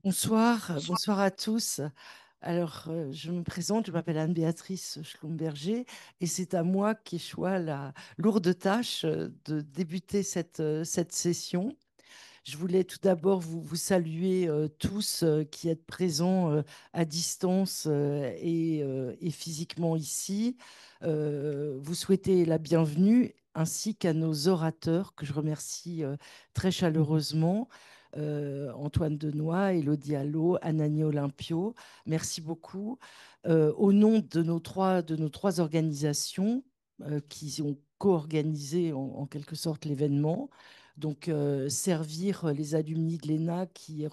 Bonsoir, bonsoir à tous. Alors, je me présente, je m'appelle Anne-Béatrice Schlumberger et c'est à moi qu'échoit la lourde tâche de débuter cette session. Je voulais tout d'abord vous saluer tous qui êtes présents à distance et physiquement ici. Vous souhaiter la bienvenue ainsi qu'à nos orateurs que je remercie très chaleureusement. Antoine Denoy, Élodie Allo, Anani Olympio. Merci beaucoup. Au nom de nos trois organisations qui ont co-organisé en quelque sorte l'événement, donc, servir les alumni de l'ENA qui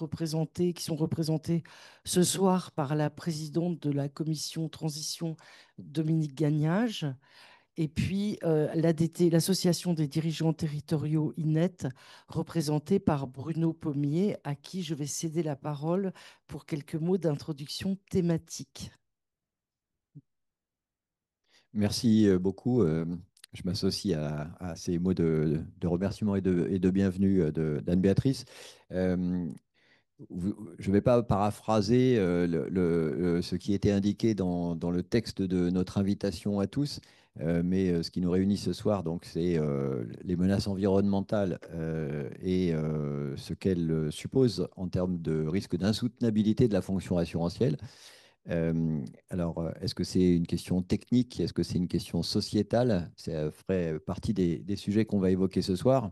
sont représentés ce soir par la présidente de la commission transition, Dominique Gagnage, et puis l'ADT, l'Association des dirigeants territoriaux INET, représentée par Bruno Pommier, à qui je vais céder la parole pour quelques mots d'introduction thématique. Merci beaucoup. Je m'associe à ces mots de remerciement et de bienvenue d'Anne-Béatrice. Euh, je ne vais pas paraphraser ce qui était indiqué dans le texte de notre invitation à tous, mais ce qui nous réunit ce soir, donc, c'est les menaces environnementales et ce qu'elles supposent en termes de risque d'insoutenabilité de la fonction assurantielle. Alors, est-ce que c'est une question technique? Est-ce que c'est une question sociétale? Ça ferait partie des sujets qu'on va évoquer ce soir.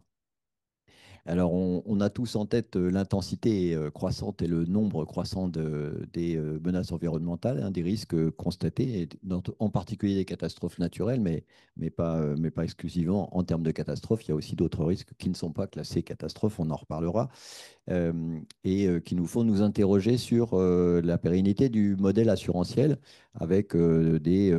Alors, on a tous en tête l'intensité croissante et le nombre croissant des menaces environnementales, hein, des risques constatés, et en particulier des catastrophes naturelles, mais pas exclusivement en termes de catastrophes. Il y a aussi d'autres risques qui ne sont pas classés catastrophes, on en reparlera, et qui nous font nous interroger sur la pérennité du modèle assurantiel avec des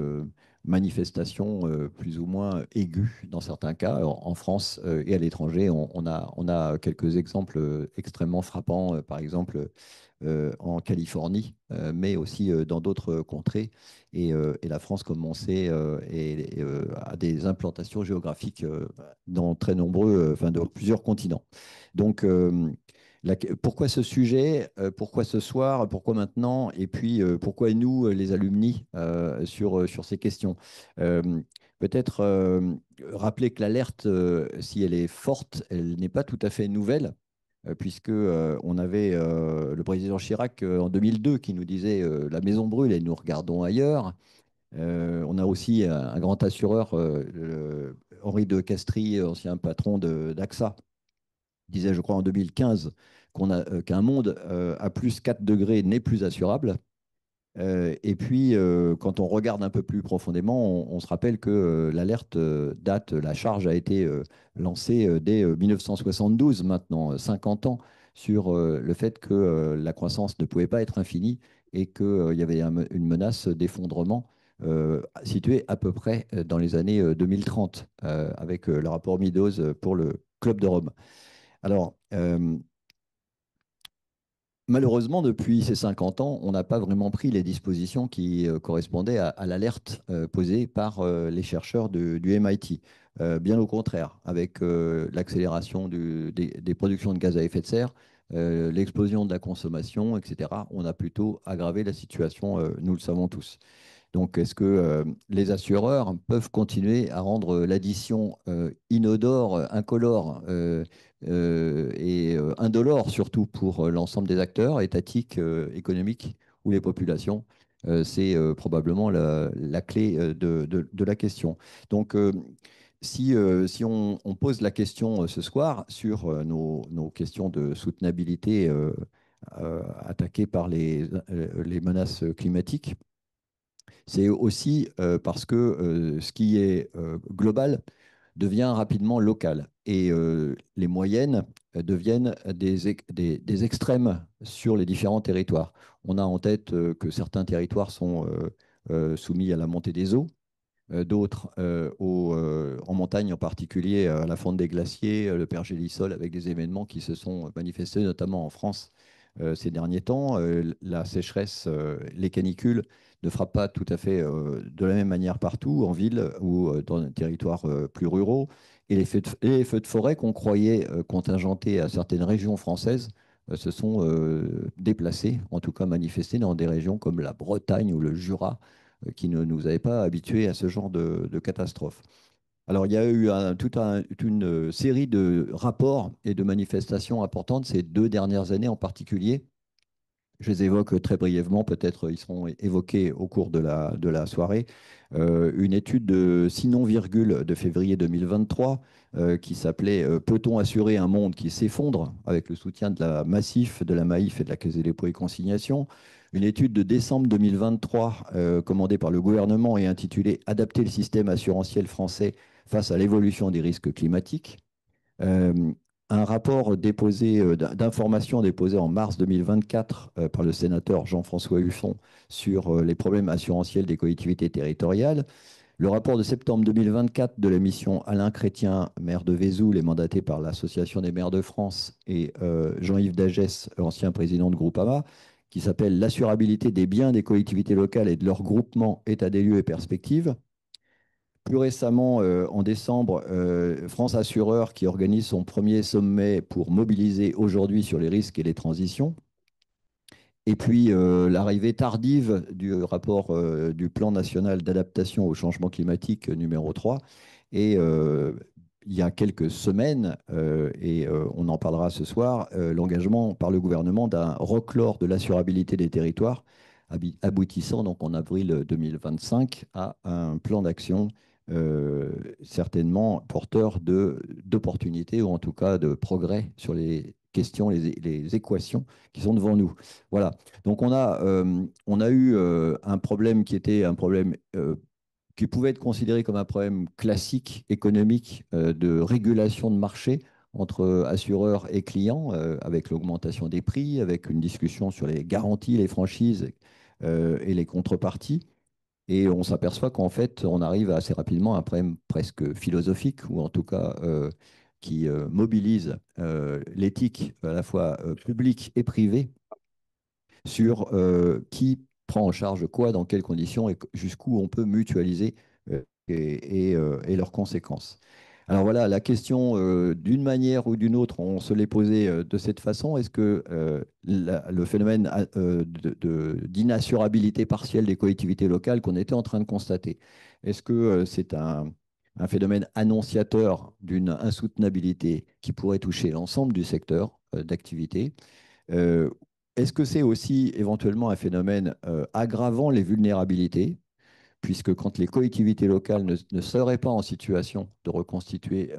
manifestations plus ou moins aiguës dans certains cas. En France et à l'étranger, on a quelques exemples extrêmement frappants, par exemple en Californie, mais aussi dans d'autres contrées. Et la France, comme on sait, a des implantations géographiques dans très nombreux, enfin, dans plusieurs continents. Donc, pourquoi ce sujet? Pourquoi ce soir? Pourquoi maintenant? Et puis, pourquoi nous, les alumni, sur ces questions? Euh, Peut-être rappeler que l'alerte, si elle est forte, elle n'est pas tout à fait nouvelle, puisque on avait le président Chirac en 2002 qui nous disait la maison brûle et nous regardons ailleurs. On a aussi un grand assureur, Henri de Castries, ancien patron d'AXA, disait, je crois, en 2015, qu'un monde à plus 4 degrés n'est plus assurable. Et puis, quand on regarde un peu plus profondément, on se rappelle que l'alerte la charge a été lancée dès 1972, maintenant 50 ans, sur le fait que la croissance ne pouvait pas être infinie et qu'il y avait une menace d'effondrement située à peu près dans les années 2030, avec le rapport Meadows pour le Club de Rome. Alors, malheureusement, depuis ces 50 ans, on n'a pas vraiment pris les dispositions qui correspondaient à l'alerte posée par les chercheurs du MIT. Bien au contraire, avec l'accélération des productions de gaz à effet de serre, l'explosion de la consommation, etc., on a plutôt aggravé la situation, nous le savons tous. Donc, est-ce que les assureurs peuvent continuer à rendre l'addition inodore, incolore et indolore, surtout pour l'ensemble des acteurs étatiques, économiques ou les populations? C'est probablement la clé de la question. Donc, si on pose la question ce soir sur nos questions de soutenabilité attaquées par les menaces climatiques, c'est aussi parce que ce qui est global devient rapidement local et les moyennes deviennent des extrêmes sur les différents territoires. On a en tête que certains territoires sont soumis à la montée des eaux, d'autres en montagne, en particulier à la fonte des glaciers, le pergélisol, avec des événements qui se sont manifestés notamment en France ces derniers temps. La sécheresse, les canicules ne frappent pas tout à fait de la même manière partout, en ville ou dans des territoires plus ruraux. Et les feux de forêt qu'on croyait contingentés à certaines régions françaises se sont déplacés, en tout cas manifestés dans des régions comme la Bretagne ou le Jura, qui ne nous avaient pas habitués à ce genre de catastrophe. Alors, il y a eu toute une série de rapports et de manifestations importantes ces 2 dernières années en particulier. Je les évoque très brièvement, peut-être ils seront évoqués au cours de la soirée. Une étude de Sinon Virgule de février 2023 qui s'appelait Peut-on assurer un monde qui s'effondre avec le soutien de la Massif, de la Maïf et de la Caisse des dépôts et consignations. Une étude de décembre 2023 commandée par le gouvernement et intitulée Adapter le système assurantiel français face à l'évolution des risques climatiques. Euh, un rapport d'information déposé en mars 2024 par le sénateur Jean-François Husson sur les problèmes assurantiels des collectivités territoriales. Le rapport de septembre 2024 de la mission Alain Chrétien, maire de Vesoul et mandaté par l'Association des maires de France, et Jean-Yves Dagès, ancien président de Groupama, qui s'appelle L'assurabilité des biens des collectivités locales et de leurs groupements, état des lieux et perspectives. Plus récemment, en décembre, France Assureur qui organise son premier sommet pour mobiliser aujourd'hui sur les risques et les transitions. Et puis l'arrivée tardive du rapport du plan national d'adaptation au changement climatique numéro 3. Et il y a quelques semaines, on en parlera ce soir, l'engagement par le gouvernement d'un reclore de l'assurabilité des territoires, aboutissant donc en avril 2025 à un plan d'action certainement porteur d'opportunités ou en tout cas de progrès sur les questions, les équations qui sont devant nous. Voilà. Donc on a eu un problème qui était un problème qui pouvait être considéré comme un problème classique économique de régulation de marché entre assureurs et clients, avec l'augmentation des prix, avec une discussion sur les garanties, les franchises et les contreparties. Et on s'aperçoit qu'en fait, on arrive assez rapidement à un problème presque philosophique, ou en tout cas qui mobilise l'éthique à la fois publique et privée sur qui prend en charge quoi, dans quelles conditions et jusqu'où on peut mutualiser et leurs conséquences. Alors voilà, la question, d'une manière ou d'une autre, on se l'est posée de cette façon. Est-ce que le phénomène d'inassurabilité partielle des collectivités locales qu'on était en train de constater, est-ce que c'est un phénomène annonciateur d'une insoutenabilité qui pourrait toucher l'ensemble du secteur d'activité? Euh, Est-ce que c'est aussi éventuellement un phénomène aggravant les vulnérabilités, puisque quand les collectivités locales ne seraient pas en situation de reconstituer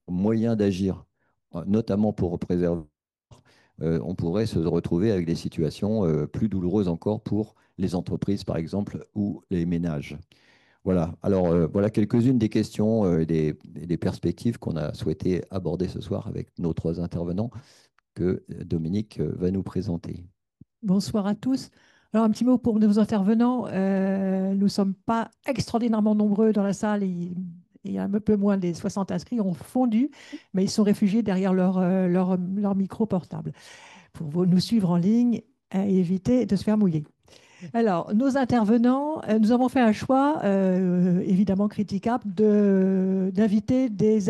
moyen d'agir, notamment pour préserver, on pourrait se retrouver avec des situations plus douloureuses encore pour les entreprises, par exemple, ou les ménages. Voilà. Alors, voilà quelques-unes des questions et des perspectives qu'on a souhaité aborder ce soir avec nos 3 intervenants que Dominique va nous présenter. Bonsoir à tous. Alors, un petit mot pour nos intervenants. Nous ne sommes pas extraordinairement nombreux dans la salle. Il y a un peu moins des 60 inscrits ont fondu, mais ils sont réfugiés derrière leur micro portable pour nous suivre en ligne et éviter de se faire mouiller. Alors, nos intervenants, nous avons fait un choix évidemment critiquable d'inviter des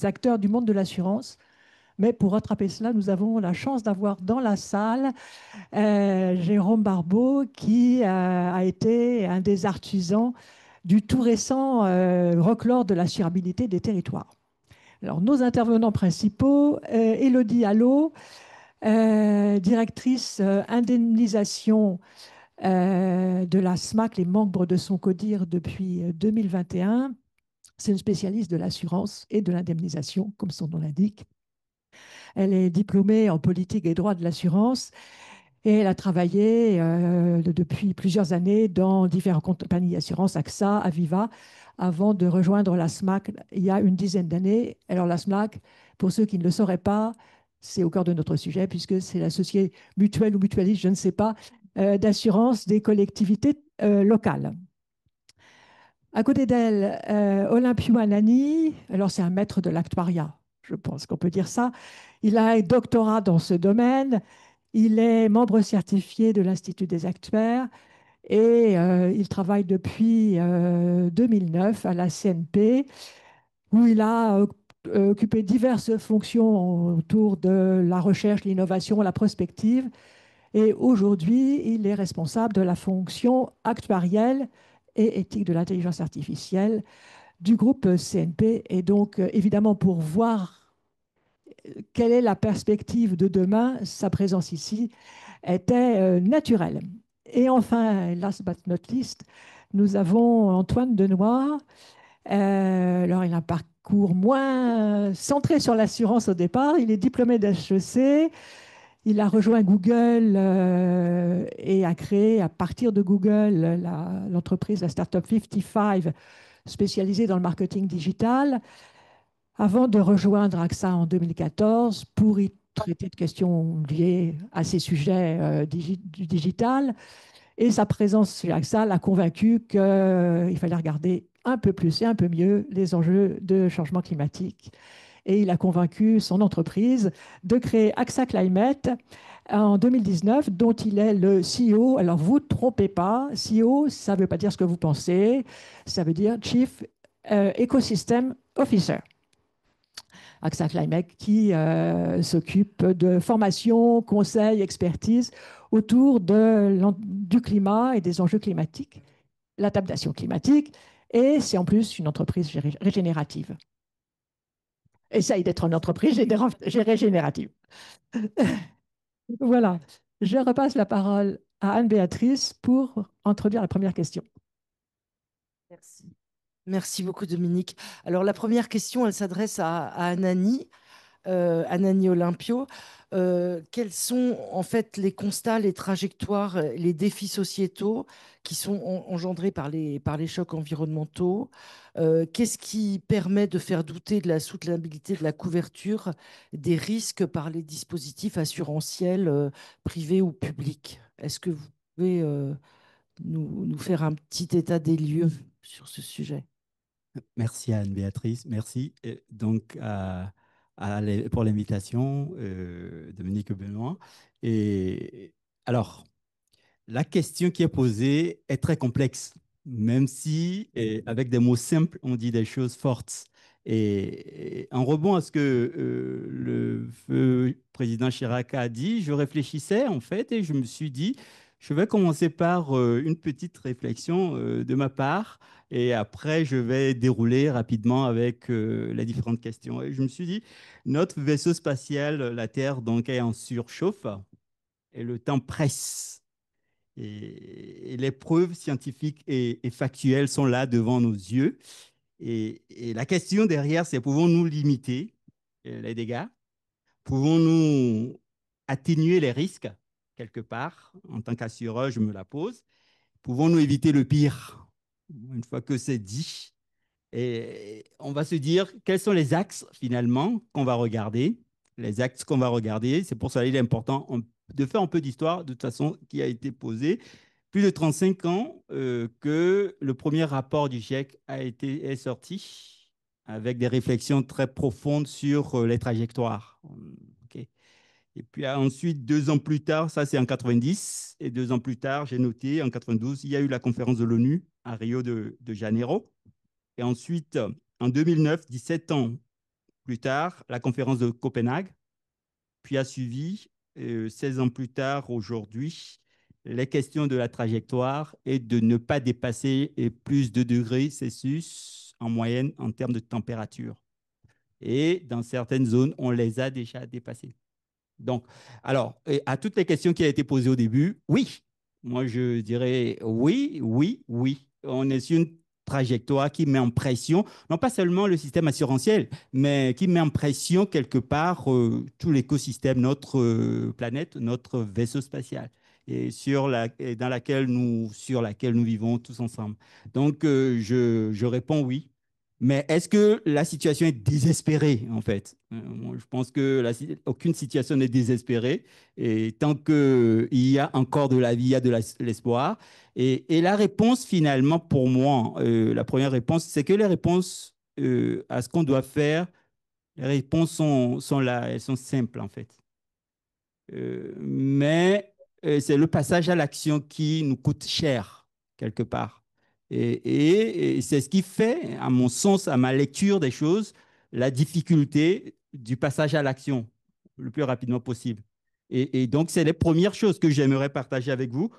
acteurs du monde de l'assurance. Mais pour rattraper cela, nous avons la chance d'avoir dans la salle Jérôme Barbeau, qui a été un des artisans du tout récent reclore de l'assurabilité des territoires. Alors, nos intervenants principaux, Élodie Allot, directrice indemnisation de la SMAC, les membres de son CODIR depuis 2021. C'est une spécialiste de l'assurance et de l'indemnisation, comme son nom l'indique. Elle est diplômée en politique et droit de l'assurance. Et elle a travaillé depuis plusieurs années dans différentes compagnies d'assurance, AXA, Aviva, avant de rejoindre la SMAC il y a une dizaine d'années. Alors la SMAC, pour ceux qui ne le sauraient pas, c'est au cœur de notre sujet puisque c'est la société mutuelle ou mutualiste, je ne sais pas, d'assurance des collectivités locales. À côté d'elle, Olympio Anani, alors c'est un maître de l'actuariat, je pense qu'on peut dire ça. Il a un doctorat dans ce domaine. Il est membre certifié de l'Institut des actuaires et il travaille depuis 2009 à la CNP, où il a occupé diverses fonctions autour de la recherche, l'innovation, la prospective. Et aujourd'hui, il est responsable de la fonction actuarielle et éthique de l'intelligence artificielle du groupe CNP. Et donc, évidemment, pour voir quelle est la perspective de demain, sa présence ici était naturelle. Et enfin, last but not least, nous avons Antoine Denoy. Alors, il a un parcours moins centré sur l'assurance au départ. Il est diplômé d'HEC. Il a rejoint Google et a créé à partir de Google l'entreprise, la startup 55, spécialisée dans le marketing digital, avant de rejoindre AXA en 2014 pour y traiter de questions liées à ces sujets du digital. Et sa présence chez AXA l'a convaincu qu'il fallait regarder un peu plus et un peu mieux les enjeux de changement climatique. Et il a convaincu son entreprise de créer AXA Climate en 2019, dont il est le CEO. Alors, vous ne trompez pas, CEO, ça ne veut pas dire ce que vous pensez, ça veut dire Chief Ecosystem Officer. AXA Climate qui s'occupe de formation, conseil, expertise autour du climat et des enjeux climatiques, l'adaptation climatique, et c'est en plus une entreprise régénérative. Essaye d'être une entreprise régénérative. Voilà. Je repasse la parole à Anne-Béatrice pour introduire la première question. Merci. Merci beaucoup, Dominique. Alors, la première question, elle s'adresse à Anani. Anani Olympio, quels sont en fait les constats, les trajectoires, les défis sociétaux qui sont engendrés par les chocs environnementaux? Qu'est-ce qui permet de faire douter de la soutenabilité de la couverture des risques par les dispositifs assurantiels privés ou publics? Est-ce que vous pouvez nous faire un petit état des lieux sur ce sujet? Merci Anne-Béatrice, merci. Donc, pour l'invitation, Dominique Benoît. Et alors, la question qui est posée est très complexe, même si, avec des mots simples, on dit des choses fortes. Et en rebond à ce que le feu président Chirac a dit, je réfléchissais en fait et je me suis dit, je vais commencer par une petite réflexion de ma part et après je vais dérouler rapidement avec les différentes questions. Et je me suis dit, notre vaisseau spatial, la Terre, donc, est en surchauffe et le temps presse. Et les preuves scientifiques et factuelles sont là devant nos yeux. Et la question derrière, c'est pouvons-nous limiter les dégâts? Pouvons-nous atténuer les risques quelque part? En tant qu'assureur, je me la pose. Pouvons-nous éviter le pire? Une fois que c'est dit, et on va se dire quels sont les axes finalement qu'on va regarder. Les axes qu'on va regarder, c'est pour ça qu'il est important de faire un peu d'histoire de toute façon qui a été posée. Plus de 35 ans que le premier rapport du GIEC est sorti avec des réflexions très profondes sur les trajectoires. Okay. Et puis ensuite, 2 ans plus tard, ça c'est en 90, et 2 ans plus tard, j'ai noté, en 92, il y a eu la conférence de l'ONU à Rio de Janeiro. Et ensuite, en 2009, 17 ans plus tard, la conférence de Copenhague, puis a suivi, 16 ans plus tard, aujourd'hui, les questions de la trajectoire et de ne pas dépasser plus de degrés Celsius en moyenne en termes de température. Et dans certaines zones, on les a déjà dépassés. Donc, alors, à toutes les questions qui ont été posées au début, oui. Moi, je dirais oui, oui, oui. On est sur une trajectoire qui met en pression, non pas seulement le système assurantiel, mais qui met en pression quelque part tout l'écosystème, notre planète, notre vaisseau spatial, et sur laquelle nous vivons tous ensemble. Donc, je réponds oui. Mais est-ce que la situation est désespérée, en fait? Moi, je pense que aucune situation n'est désespérée. Et tant qu'il y a encore de la vie, il y a de l'espoir. Et la réponse, finalement, pour moi, la première réponse, c'est que les réponses à ce qu'on doit faire, les réponses sont là, elles sont simples, en fait. Mais c'est le passage à l'action qui nous coûte cher, quelque part. Et c'est ce qui fait, à mon sens, à ma lecture des choses, la difficulté du passage à l'action le plus rapidement possible. Et donc, c'est les premières choses que j'aimerais partager avec vous.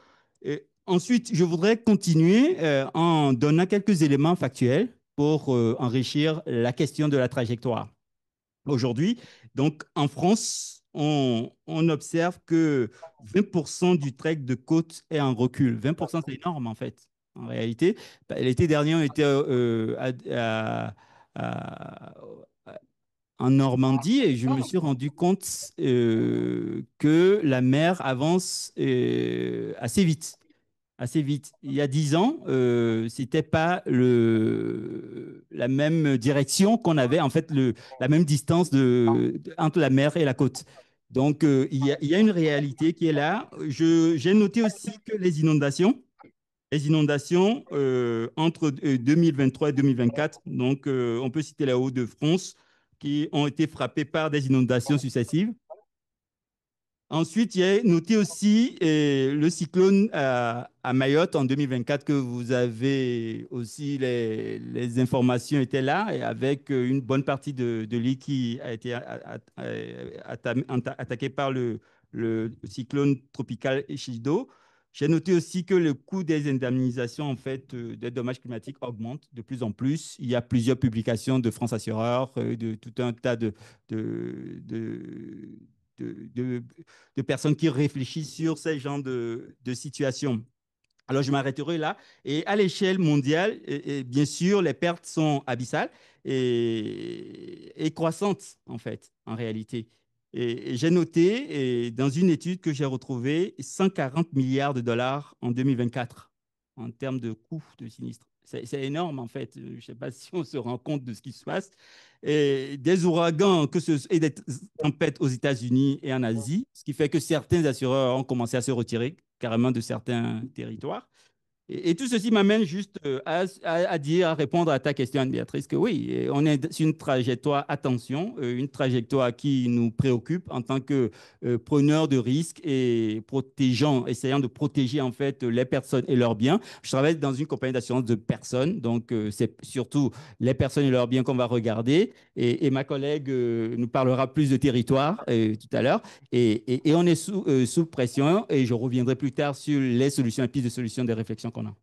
Et ensuite, je voudrais continuer en donnant quelques éléments factuels pour enrichir la question de la trajectoire. Aujourd'hui, donc en France, on observe que 20% du trait de côte est en recul. 20%, c'est énorme en fait. En réalité, l'été dernier, on était à- en Normandie et je me suis rendu compte que la mer avance assez vite. Assez vite. Il y a 10 ans, ce n'était pas la même direction qu'on avait, en fait, la même distance entre la mer et la côte. Donc, il y a une réalité qui est là. J'ai noté aussi que les inondations entre 2023 et 2024, donc on peut citer la Hauts-de-France, qui ont été frappées par des inondations successives. Ensuite, il y a noté aussi le cyclone à Mayotte en 2024 que vous avez aussi, les informations étaient là et avec une bonne partie de l'île qui a été attaquée par le cyclone tropical Chido. J'ai noté aussi que le coût des indemnisations, en fait, des dommages climatiques augmente de plus en plus. Il y a plusieurs publications de France Assureur, de tout un tas de, de, de- de personnes qui réfléchissent sur ces genres de situations. Alors, je m'arrêterai là. Et à l'échelle mondiale, bien sûr, les pertes sont abyssales et croissantes, en fait, en réalité. Et j'ai noté dans une étude que j'ai retrouvée 140 milliards de dollars en 2024 en termes de coûts de sinistre. C'est énorme, en fait. Je ne sais pas si on se rend compte de ce qui se passe. Et des ouragans et des tempêtes aux États-Unis et en Asie, ce qui fait que certains assureurs ont commencé à se retirer carrément de certains territoires. Et tout ceci m'amène juste à répondre à ta question, Anne-Béatrice, que oui, on est sur une trajectoire, attention, une trajectoire qui nous préoccupe en tant que preneurs de risques et essayant de protéger en fait les personnes et leurs biens. Je travaille dans une compagnie d'assurance de personnes, donc c'est surtout les personnes et leurs biens qu'on va regarder. Et ma collègue nous parlera plus de territoire tout à l'heure. Et on est sous pression et je reviendrai plus tard sur les solutions, les pistes de solutions, des réflexions qu'on a.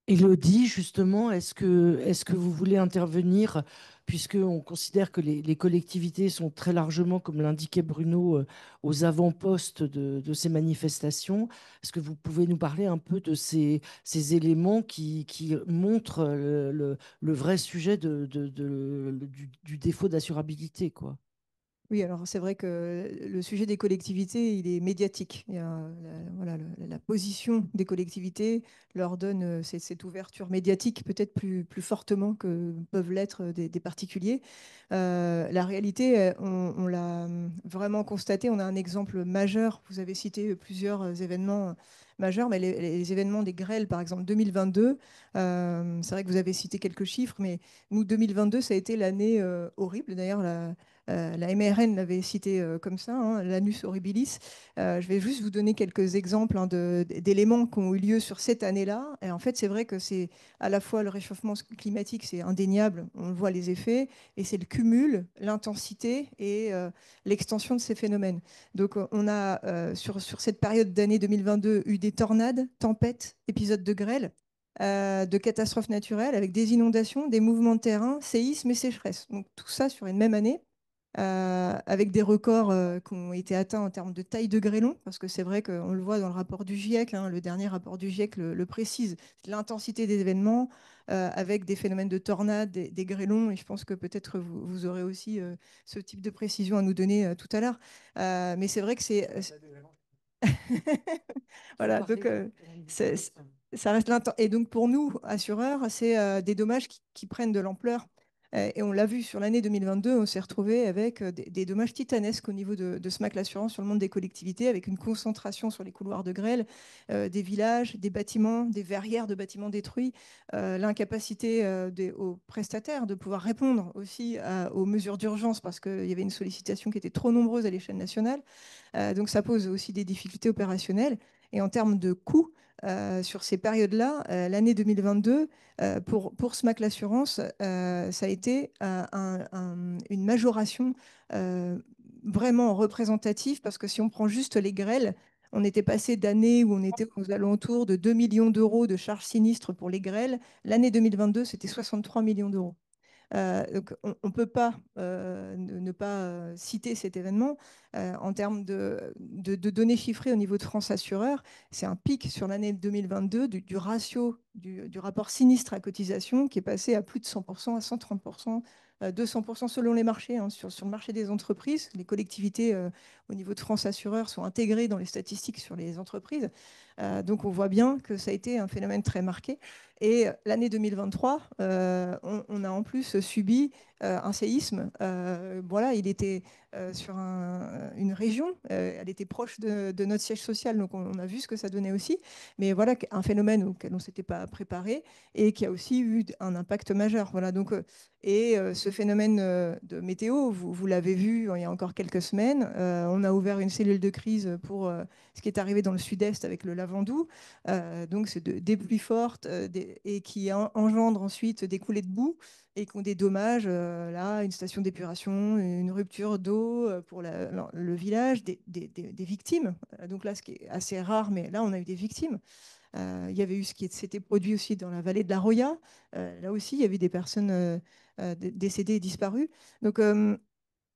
Élodie, justement, est-ce que vous voulez intervenir, puisqu'on considère que les collectivités sont très largement, comme l'indiquait Bruno, aux avant-postes de ces manifestations. Est-ce que vous pouvez nous parler un peu de ces éléments qui montrent le vrai sujet du défaut d'assurabilité, quoi? Oui, alors c'est vrai que le sujet des collectivités, il est médiatique. Voilà, la position des collectivités leur donne cette ouverture médiatique peut-être plus fortement que peuvent l'être des particuliers. La réalité, on l'a vraiment constaté. On a un exemple majeur. Vous avez cité plusieurs événements majeurs, mais les événements des grêles, par exemple 2022, c'est vrai que vous avez cité quelques chiffres, mais nous, 2022, ça a été l'année horrible. D'ailleurs, la MRN l'avait cité comme ça, hein, l'anus horribilis. Je vais juste vous donner quelques exemples hein, d'éléments qui ont eu lieu sur cette année-là. Et en fait, c'est vrai que c'est à la fois le réchauffement climatique, c'est indéniable, on voit les effets, et c'est le cumul, l'intensité et l'extension de ces phénomènes. Donc, on a sur cette période d'année 2022 eu des tornades, tempêtes, épisodes de grêle. De catastrophes naturelles avec des inondations, des mouvements de terrain, séismes et sécheresses. Donc tout ça sur une même année. Avec des records qui ont été atteints en termes de taille de grêlon, parce que c'est vrai qu'on le voit dans le rapport du GIEC, hein, le dernier rapport du GIEC le précise, l'intensité des événements avec des phénomènes de tornades, des grêlons, et je pense que peut-être vous aurez aussi ce type de précision à nous donner tout à l'heure. Mais c'est vrai que c'est... Voilà, donc ça reste l'intense. Et donc pour nous, assureurs, c'est des dommages qui prennent de l'ampleur. Et on l'a vu sur l'année 2022, on s'est retrouvé avec des dommages titanesques au niveau de SMAC l'assurance sur le monde des collectivités, avec une concentration sur les couloirs de grêle, des villages, des bâtiments, des verrières de bâtiments détruits, l'incapacité aux prestataires de pouvoir répondre aussi aux mesures d'urgence parce qu'il y avait une sollicitation qui était trop nombreuse à l'échelle nationale. Donc ça pose aussi des difficultés opérationnelles. Et en termes de coûts, sur ces périodes-là, l'année 2022, pour SMAC l'assurance, ça a été une majoration vraiment représentative, parce que si on prend juste les grêles, on était passé d'années où on était aux alentours de 2 millions d'euros de charges sinistres pour les grêles. L'année 2022, c'était 63 millions d'euros. Donc on ne peut pas ne pas citer cet événement. En termes de données chiffrées au niveau de France Assureur, c'est un pic sur l'année 2022 du ratio du rapport sinistre à cotisation qui est passé à plus de 100%, à 130%, 200% selon les marchés. Hein, sur le marché des entreprises, les collectivités au niveau de France Assureur sont intégrées dans les statistiques sur les entreprises. Donc on voit bien que ça a été un phénomène très marqué. Et l'année 2023, on a en plus subi un séisme. Voilà, il était sur une région, elle était proche de notre siège social, donc on a vu ce que ça donnait aussi. Mais voilà, un phénomène auquel on ne s'était pas préparé et qui a aussi eu un impact majeur. Voilà, donc, ce phénomène de météo, vous l'avez vu il y a encore quelques semaines. On a ouvert une cellule de crise pour ce qui est arrivé dans le sud-est avec le Lavandou. Donc, c'est des pluies fortes et qui engendrent ensuite des coulées de boue et qui ont des dommages, là, une station d'épuration, une rupture d'eau pour le village, des victimes. Donc là, ce qui est assez rare, mais là, on a eu des victimes. Il y avait eu ce qui s'était produit aussi dans la vallée de la Roya. Là aussi, il y avait des personnes décédées et disparues. Donc,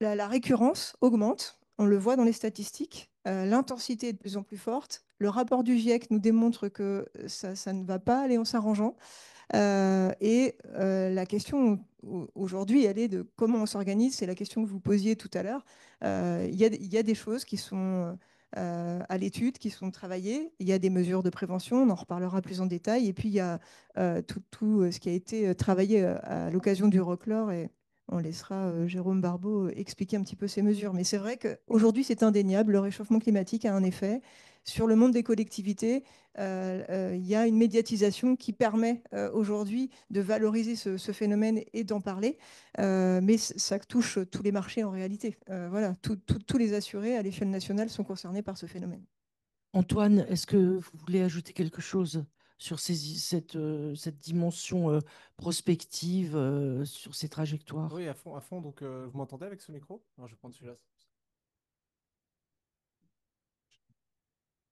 la récurrence augmente, on le voit dans les statistiques, l'intensité est de plus en plus forte. Le rapport du GIEC nous démontre que ça ne va pas aller en s'arrangeant. La question aujourd'hui, elle est de comment on s'organise. C'est la question que vous posiez tout à l'heure. Il y a des choses qui sont à l'étude, qui sont travaillées. Il y a des mesures de prévention, on en reparlera plus en détail. Et puis, il y a tout ce qui a été travaillé à l'occasion du Roclore. Et on laissera Jérôme Barbeau expliquer un petit peu ces mesures. Mais c'est vrai qu'aujourd'hui, c'est indéniable. Le réchauffement climatique a un effet sur le monde des collectivités. Il y a une médiatisation qui permet aujourd'hui de valoriser ce phénomène et d'en parler. Mais ça touche tous les marchés en réalité. Voilà, tous les assurés à l'échelle nationale sont concernés par ce phénomène. Antoine, est-ce que vous voulez ajouter quelque chose sur cette dimension prospective, sur ces trajectoires? Oui, à fond, à fond. Donc, vous m'entendez avec ce micro? Non, je vais prendre celui-là.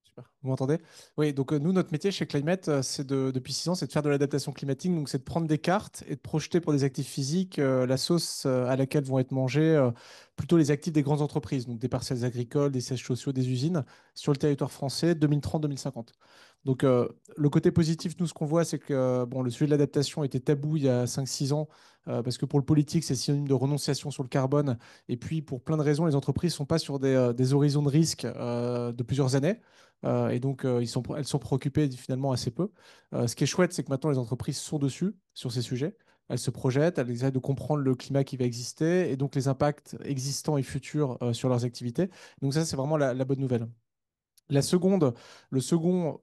Super. Vous m'entendez? Oui, donc nous, notre métier chez Climate, depuis 6 ans, c'est de faire de l'adaptation climatique. Donc, c'est de prendre des cartes et de projeter pour des actifs physiques la sauce à laquelle vont être mangés plutôt les actifs des grandes entreprises, donc des parcelles agricoles, des sièges sociaux, des usines, sur le territoire français 2030-2050. Donc, le côté positif, nous, ce qu'on voit, c'est que bon, le sujet de l'adaptation était tabou il y a 5-6 ans, parce que pour le politique, c'est synonyme de renonciation sur le carbone. Et puis, pour plein de raisons, les entreprises ne sont pas sur des horizons de risque de plusieurs années. Et donc, elles sont préoccupées finalement assez peu. Ce qui est chouette, c'est que maintenant, les entreprises sont dessus, sur ces sujets. Elles se projettent, elles essaient de comprendre le climat qui va exister et donc les impacts existants et futurs sur leurs activités. Donc ça, c'est vraiment la bonne nouvelle. Le second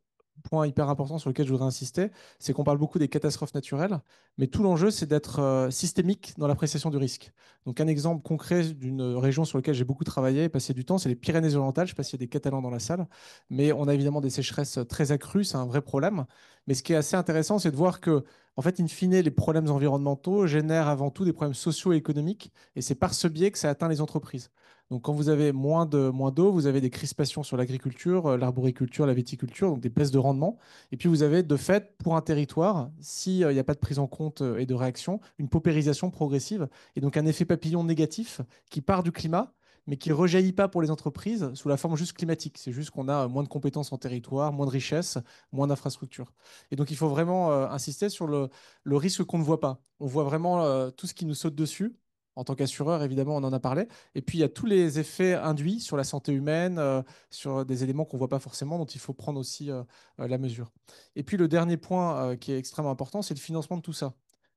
point hyper important sur lequel je voudrais insister, c'est qu'on parle beaucoup des catastrophes naturelles, mais tout l'enjeu, c'est d'être systémique dans l'appréciation du risque. Donc un exemple concret d'une région sur laquelle j'ai beaucoup travaillé et passé du temps, c'est les Pyrénées-Orientales. Je ne sais pas s'il y a des Catalans dans la salle, mais on a évidemment des sécheresses très accrues, c'est un vrai problème. Mais ce qui est assez intéressant, c'est de voir que, en fait, in fine, les problèmes environnementaux génèrent avant tout des problèmes sociaux et économiques, et c'est par ce biais que ça atteint les entreprises. Donc, quand vous avez moins d'eau, vous avez des crispations sur l'agriculture, l'arboriculture, la viticulture, donc des baisses de rendement. Et puis, vous avez de fait, pour un territoire, s'il n'y a pas de prise en compte et de réaction, une paupérisation progressive et donc un effet papillon négatif qui part du climat, mais qui ne rejaillit pas pour les entreprises sous la forme juste climatique. C'est juste qu'on a moins de compétences en territoire, moins de richesses, moins d'infrastructures. Et donc, il faut vraiment insister sur le risque qu'on ne voit pas. On voit vraiment tout ce qui nous saute dessus. En tant qu'assureur, évidemment, on en a parlé. Et puis, il y a tous les effets induits sur la santé humaine, sur des éléments qu'on ne voit pas forcément, dont il faut prendre aussi la mesure. Et puis, le dernier point qui est extrêmement important, c'est le financement de tout ça.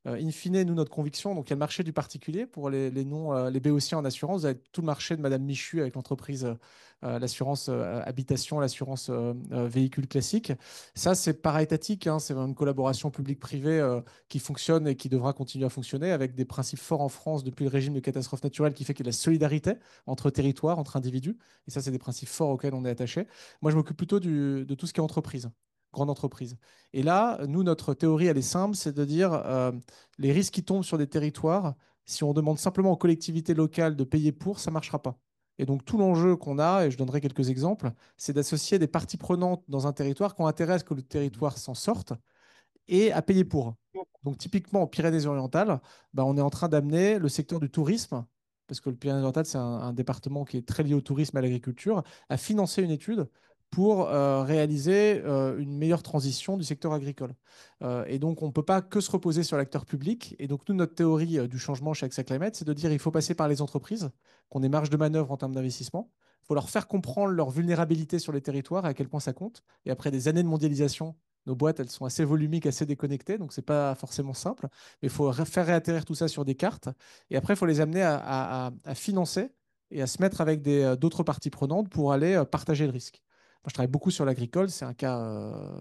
In fine, nous, notre conviction, donc il y a le marché du particulier pour les non, les béotiens en assurance. Vous avez tout le marché de Madame Michu avec l'entreprise, l'assurance habitation, l'assurance véhicule classique. Ça, c'est para-étatique, hein, c'est une collaboration publique-privée qui fonctionne et qui devra continuer à fonctionner avec des principes forts en France depuis le régime de catastrophe naturelle qui fait qu'il y a de la solidarité entre territoires, entre individus. Et ça, c'est des principes forts auxquels on est attaché. Moi, je m'occupe plutôt de tout ce qui est entreprise. grande entreprise. Et là, nous, notre théorie, elle est simple, c'est de dire les risques qui tombent sur des territoires, si on demande simplement aux collectivités locales de payer pour, ça ne marchera pas. Et donc tout l'enjeu qu'on a, et je donnerai quelques exemples, c'est d'associer des parties prenantes dans un territoire qui ont intérêt à ce que le territoire s'en sorte et à payer pour. Donc typiquement en Pyrénées-Orientales, bah, on est en train d'amener le secteur du tourisme, parce que le Pyrénées-Orientales, c'est un département qui est très lié au tourisme et à l'agriculture, à financer une étude pour réaliser une meilleure transition du secteur agricole. Et donc, on ne peut pas que se reposer sur l'acteur public. Et donc, nous, notre théorie du changement chez AXA Climate, c'est de dire qu'il faut passer par les entreprises, qu'on ait marge de manœuvre en termes d'investissement. Il faut leur faire comprendre leur vulnérabilité sur les territoires et à quel point ça compte. Et après des années de mondialisation, nos boîtes, elles sont assez volumiques, assez déconnectées, donc ce n'est pas forcément simple. Mais il faut faire réatterrir tout ça sur des cartes. Et après, il faut les amener à financer et à se mettre avec d'autres parties prenantes pour aller partager le risque. Moi, je travaille beaucoup sur l'agricole. C'est un cas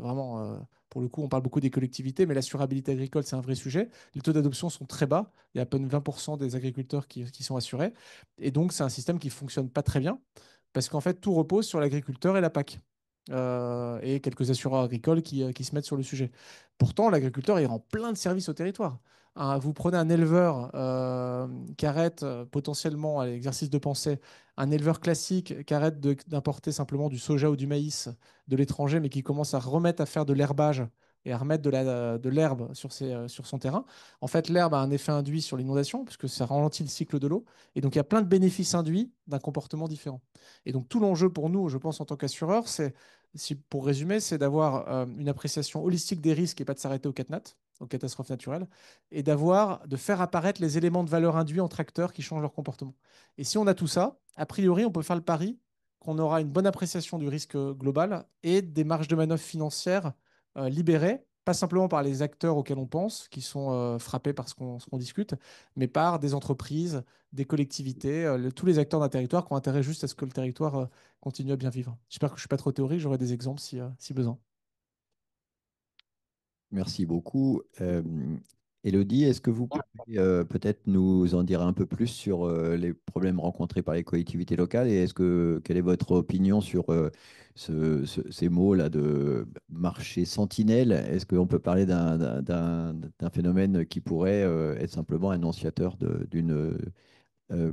vraiment, pour le coup, on parle beaucoup des collectivités, mais l'assurabilité agricole, c'est un vrai sujet. Les taux d'adoption sont très bas. Il y a à peine 20% des agriculteurs qui sont assurés. Et donc, c'est un système qui ne fonctionne pas très bien parce qu'en fait, tout repose sur l'agriculteur et la PAC. Et quelques assureurs agricoles qui se mettent sur le sujet. Pourtant, l'agriculteur, il rend plein de services au territoire. Vous prenez un éleveur qui arrête potentiellement à l'exercice de pensée, un éleveur classique qui arrête d'importer simplement du soja ou du maïs de l'étranger, mais qui commence à remettre à faire de l'herbage et à remettre de l'herbe sur son terrain. En fait, l'herbe a un effet induit sur l'inondation, puisque ça ralentit le cycle de l'eau. Et donc, il y a plein de bénéfices induits d'un comportement différent. Et donc, tout l'enjeu pour nous, je pense, en tant qu'assureur, pour résumer, c'est d'avoir une appréciation holistique des risques et pas de s'arrêter aux CatNat, aux catastrophes naturelles, et de faire apparaître les éléments de valeur induits entre acteurs qui changent leur comportement. Et si on a tout ça, a priori, on peut faire le pari qu'on aura une bonne appréciation du risque global et des marges de manœuvre financières libérées, pas simplement par les acteurs auxquels on pense, qui sont frappés par ce qu'on discute, mais par des entreprises, des collectivités, tous les acteurs d'un territoire qui ont intérêt juste à ce que le territoire continue à bien vivre. J'espère que je ne suis pas trop théorique, j'aurai des exemples si besoin. Merci beaucoup. Élodie, est-ce que vous pouvez peut-être nous en dire un peu plus sur les problèmes rencontrés par les collectivités locales et quelle est votre opinion sur ces mots-là de marché sentinelle? Est-ce qu'on peut parler d'un phénomène qui pourrait être simplement annonciateur d'une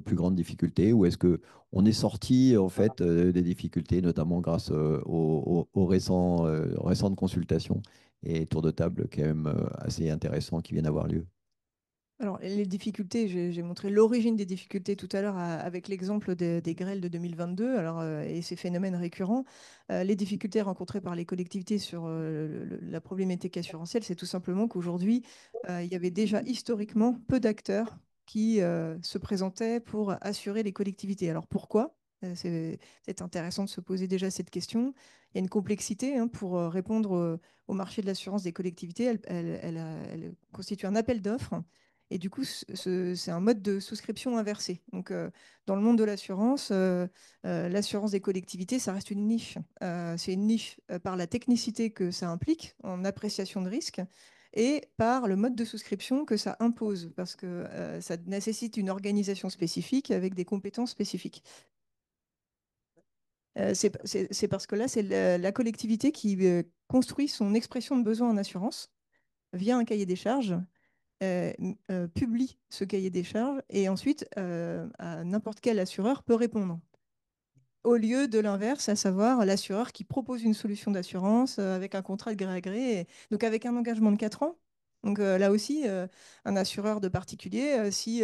plus grande difficulté ou est-ce que on est sorti en fait des difficultés, notamment grâce aux récentes consultations et tours de table quand même assez intéressants qui viennent avoir lieu? Alors, les difficultés, j'ai montré l'origine des difficultés tout à l'heure avec l'exemple des grêles de 2022 et ces phénomènes récurrents. Les difficultés rencontrées par les collectivités sur la problématique assurantielle, c'est tout simplement qu'aujourd'hui, il y avait déjà historiquement peu d'acteurs qui se présentaient pour assurer les collectivités. Alors pourquoi? C'est intéressant de se poser déjà cette question. Il y a une complexité pour répondre au marché de l'assurance des collectivités. Elle constitue un appel d'offres. Et du coup, c'est un mode de souscription inversé. Donc, dans le monde de l'assurance, l'assurance des collectivités, ça reste une niche. C'est une niche par la technicité que ça implique en appréciation de risque et par le mode de souscription que ça impose, parce que ça nécessite une organisation spécifique avec des compétences spécifiques. C'est parce que là, c'est la collectivité qui construit son expression de besoin en assurance via un cahier des charges publie ce cahier des charges et ensuite n'importe quel assureur peut répondre. Au lieu de l'inverse, à savoir l'assureur qui propose une solution d'assurance avec un contrat de gré à gré, donc avec un engagement de 4 ans. Donc là aussi, un assureur de particulier, si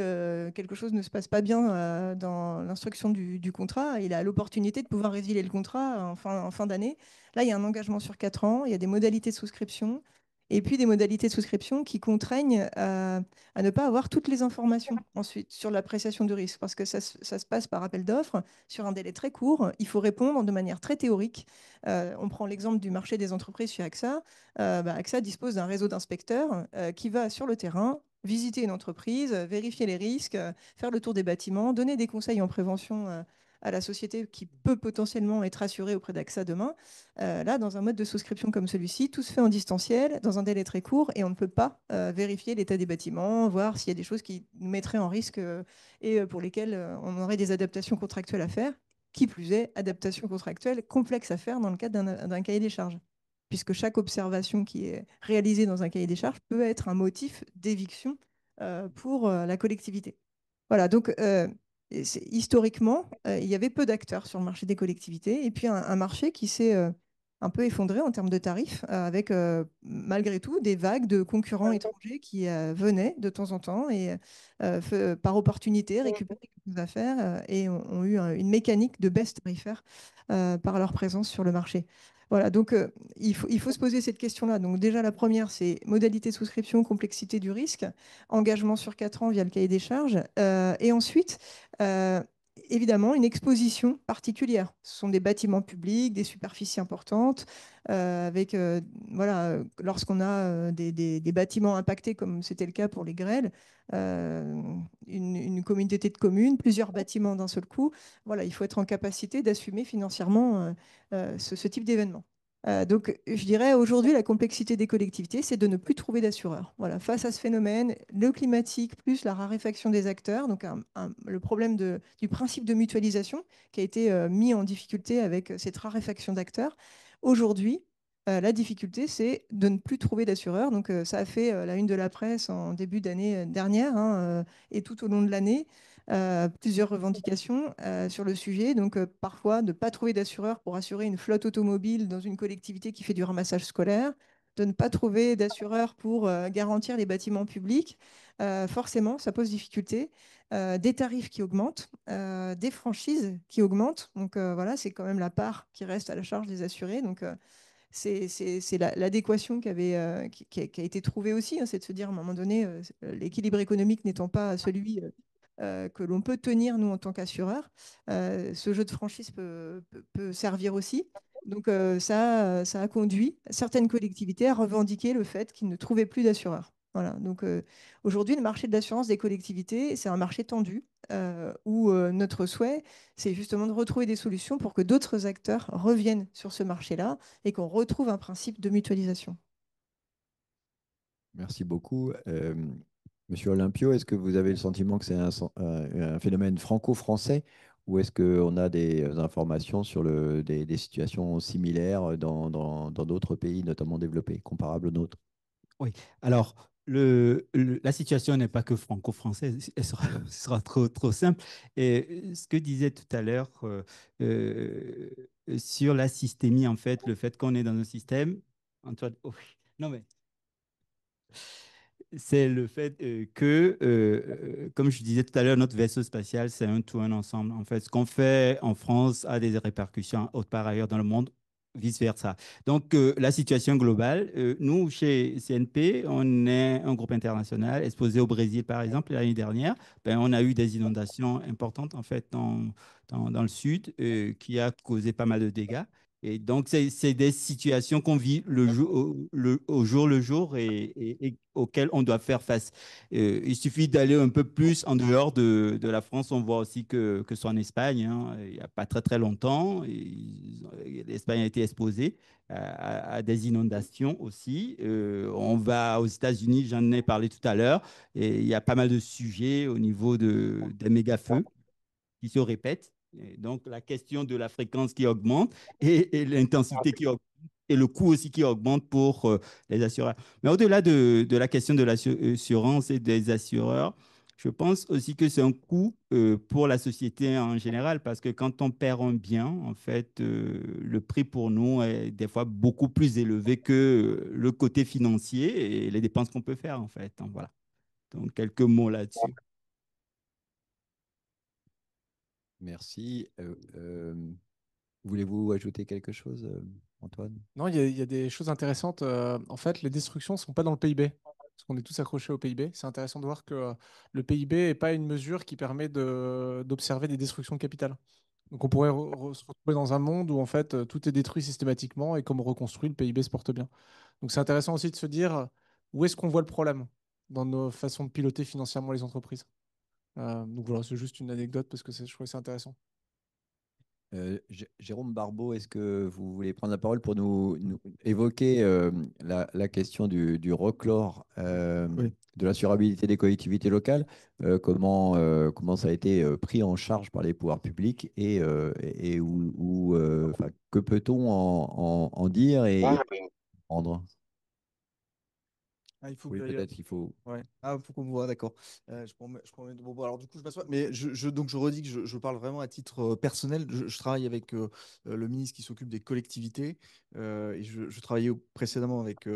quelque chose ne se passe pas bien dans l'instruction du contrat, il a l'opportunité de pouvoir résilier le contrat en fin d'année. Là, il y a un engagement sur 4 ans, il y a des modalités de souscription, et puis des modalités de souscription qui contraignent à ne pas avoir toutes les informations ensuite sur l'appréciation du risque, parce que ça se passe par appel d'offres sur un délai très court. Il faut répondre de manière très théorique. On prend l'exemple du marché des entreprises chez AXA. AXA dispose d'un réseau d'inspecteurs qui va sur le terrain visiter une entreprise, vérifier les risques, faire le tour des bâtiments, donner des conseils en prévention à la société qui peut potentiellement être assurée auprès d'AXA demain. Là, dans un mode de souscription comme celui-ci, tout se fait en distanciel, dans un délai très court, et on ne peut pas vérifier l'état des bâtiments, voir s'il y a des choses qui nous mettraient en risque et pour lesquelles on aurait des adaptations contractuelles à faire. Qui plus est, adaptation contractuelle complexe à faire dans le cadre d'un cahier des charges. puisque chaque observation qui est réalisée dans un cahier des charges peut être un motif d'éviction pour la collectivité. Voilà, donc historiquement, il y avait peu d'acteurs sur le marché des collectivités, et puis un marché qui s'est un peu effondré en termes de tarifs, avec malgré tout des vagues de concurrents étrangers qui venaient de temps en temps et par opportunité récupéraient quelques affaires et ont eu une mécanique de baisse tarifaire par leur présence sur le marché. Voilà, donc il faut se poser cette question-là. Donc déjà, la première, c'est modalité de souscription, complexité du risque, engagement sur 4 ans via le cahier des charges. Et ensuite, évidemment, une exposition particulière. Ce sont des bâtiments publics, des superficies importantes, avec, voilà, lorsqu'on a des bâtiments impactés, comme c'était le cas pour les grêles, une communauté de communes, plusieurs bâtiments d'un seul coup. Voilà, il faut être en capacité d'assumer financièrement ce type d'événement. Donc, je dirais aujourd'hui, la complexité des collectivités, c'est de ne plus trouver d'assureurs. Voilà, face à ce phénomène, le climatique plus la raréfaction des acteurs, donc le problème du principe de mutualisation qui a été mis en difficulté avec cette raréfaction d'acteurs. Aujourd'hui, la difficulté, c'est de ne plus trouver d'assureurs. Donc, ça a fait la une de la presse en début d'année dernière, hein, et tout au long de l'année. Plusieurs revendications sur le sujet. Donc, parfois, de ne pas trouver d'assureur pour assurer une flotte automobile dans une collectivité qui fait du ramassage scolaire, de ne pas trouver d'assureur pour garantir les bâtiments publics. Forcément, ça pose difficulté. Des tarifs qui augmentent, des franchises qui augmentent. Donc, voilà, c'est quand même la part qui reste à la charge des assurés. Donc, c'est l'adéquation qui a été trouvée aussi, hein, c'est de se dire à un moment donné, l'équilibre économique n'étant pas celui que l'on peut tenir, nous, en tant qu'assureur. Ce jeu de franchise peut servir aussi. Donc, ça a conduit certaines collectivités à revendiquer le fait qu'ils ne trouvaient plus d'assureurs. Voilà. Donc, aujourd'hui, le marché de l'assurance des collectivités, c'est un marché tendu où notre souhait, c'est justement de retrouver des solutions pour que d'autres acteurs reviennent sur ce marché-là et qu'on retrouve un principe de mutualisation. Merci beaucoup. Monsieur Olympio, est-ce que vous avez le sentiment que c'est un phénomène franco-français ou est-ce qu'on a des informations sur des situations similaires dans d'autres pays, notamment développés, comparables aux nôtres? Oui, alors la situation n'est pas que franco-française, ce sera trop simple. Et ce que disait tout à l'heure euh, sur la systémie, en fait, le fait qu'on est dans un système, Antoine, oh, non mais c'est le fait comme je disais tout à l'heure, notre vaisseau spatial, c'est un tout, un ensemble. En fait, ce qu'on fait en France a des répercussions autre part ailleurs dans le monde, vice-versa. Donc, la situation globale, nous, chez CNP, on est un groupe international exposé au Brésil, par exemple, l'année dernière. Ben, on a eu des inondations importantes, en fait, dans le sud, qui a causé pas mal de dégâts. Et donc, c'est des situations qu'on vit au jour le jour et auxquelles on doit faire face. Il suffit d'aller un peu plus en dehors de la France. On voit aussi que ce soit en Espagne, hein, il n'y a pas très, très longtemps, l'Espagne a été exposée à des inondations aussi. On va aux États-Unis, j'en ai parlé tout à l'heure, et il y a pas mal de sujets au niveau des méga-feux qui se répètent. Et donc, la question de la fréquence qui augmente et l'intensité qui augmente et le coût aussi qui augmente pour les assureurs. Mais au-delà de la question de l'assurance et des assureurs, je pense aussi que c'est un coût pour la société en général parce que quand on perd un bien, en fait, le prix pour nous est des fois beaucoup plus élevé que le côté financier et les dépenses qu'on peut faire, en fait. Donc, voilà. Donc, quelques mots là-dessus. Merci. Voulez-vous ajouter quelque chose, Antoine? Non, il y a des choses intéressantes. En fait, les destructions ne sont pas dans le PIB, parce qu'on est tous accrochés au PIB. C'est intéressant de voir que le PIB n'est pas une mesure qui permet d'observer des destructions de capital. Donc on pourrait se retrouver dans un monde où en fait tout est détruit systématiquement et comme on reconstruit, le PIB se porte bien. Donc c'est intéressant aussi de se dire où est-ce qu'on voit le problème dans nos façons de piloter financièrement les entreprises. Donc voilà, c'est juste une anecdote parce que je trouvais ça intéressant. Jérôme Barbeau, est-ce que vous voulez prendre la parole pour nous évoquer la question du reclore Oui. de l'assurabilité des collectivités locales, comment ça a été pris en charge par les pouvoirs publics et enfin, que peut-on en dire comprendre. Ah, il faut Oui, que peut-être qu'il faut. Ouais. Ah, faut qu'on me voit, d'accord. Bon, alors du coup, je m'assois. Mais donc, je redis que je parle vraiment à titre personnel. Je travaille avec le ministre qui s'occupe des collectivités. Et je travaillais précédemment avec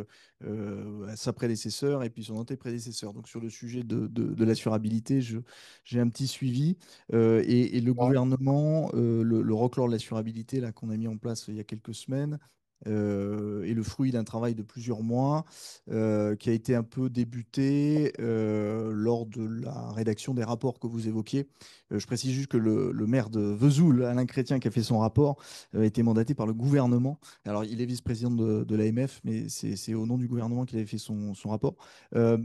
sa prédécesseur et puis son antéprédécesseur. Donc, sur le sujet de l'assurabilité, j'ai un petit suivi. Et le gouvernement, le reclore de l'assurabilité là, qu'on a mis en place il y a quelques semaines, est le fruit d'un travail de plusieurs mois qui a été un peu débuté lors de la rédaction des rapports que vous évoquiez. Je précise juste que le maire de Vesoul, Alain Chrétien, qui a fait son rapport, a été mandaté par le gouvernement. Alors, il est vice-président de l'AMF, mais c'est au nom du gouvernement qu'il avait fait son rapport. Euh,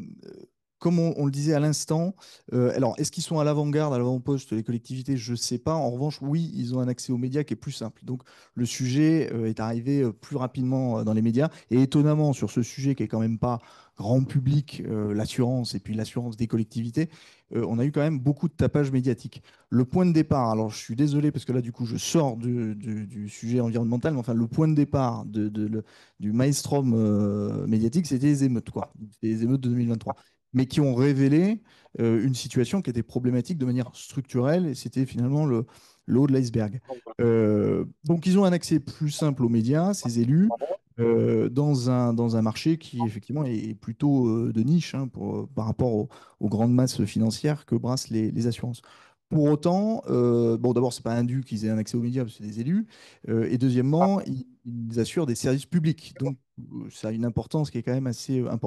Comme on le disait à l'instant, alors est-ce qu'ils sont à l'avant-garde, à l'avant-poste, les collectivités? Je ne sais pas. En revanche, oui, ils ont un accès aux médias qui est plus simple. Donc le sujet est arrivé plus rapidement dans les médias. Et étonnamment, sur ce sujet qui est quand même pas grand public, l'assurance et puis l'assurance des collectivités, on a eu quand même beaucoup de tapage médiatique. Le point de départ, alors je suis désolé parce que là, du coup, je sors du sujet environnemental, mais enfin, le point de départ du maelstrom médiatique, c'était les émeutes, quoi. C'était les émeutes de 2023, mais qui ont révélé une situation qui était problématique de manière structurelle, et c'était finalement le haut de l'iceberg. Donc, ils ont un accès plus simple aux médias, ces élus, dans un marché qui, effectivement, est plutôt de niche hein, par rapport aux grandes masses financières que brassent les assurances. Pour autant, bon, d'abord, c'est pas indu qu'ils aient un accès aux médias, parce que c'est des élus. Et deuxièmement, ils assurent des services publics. Donc, ça a une importance qui est quand même assez à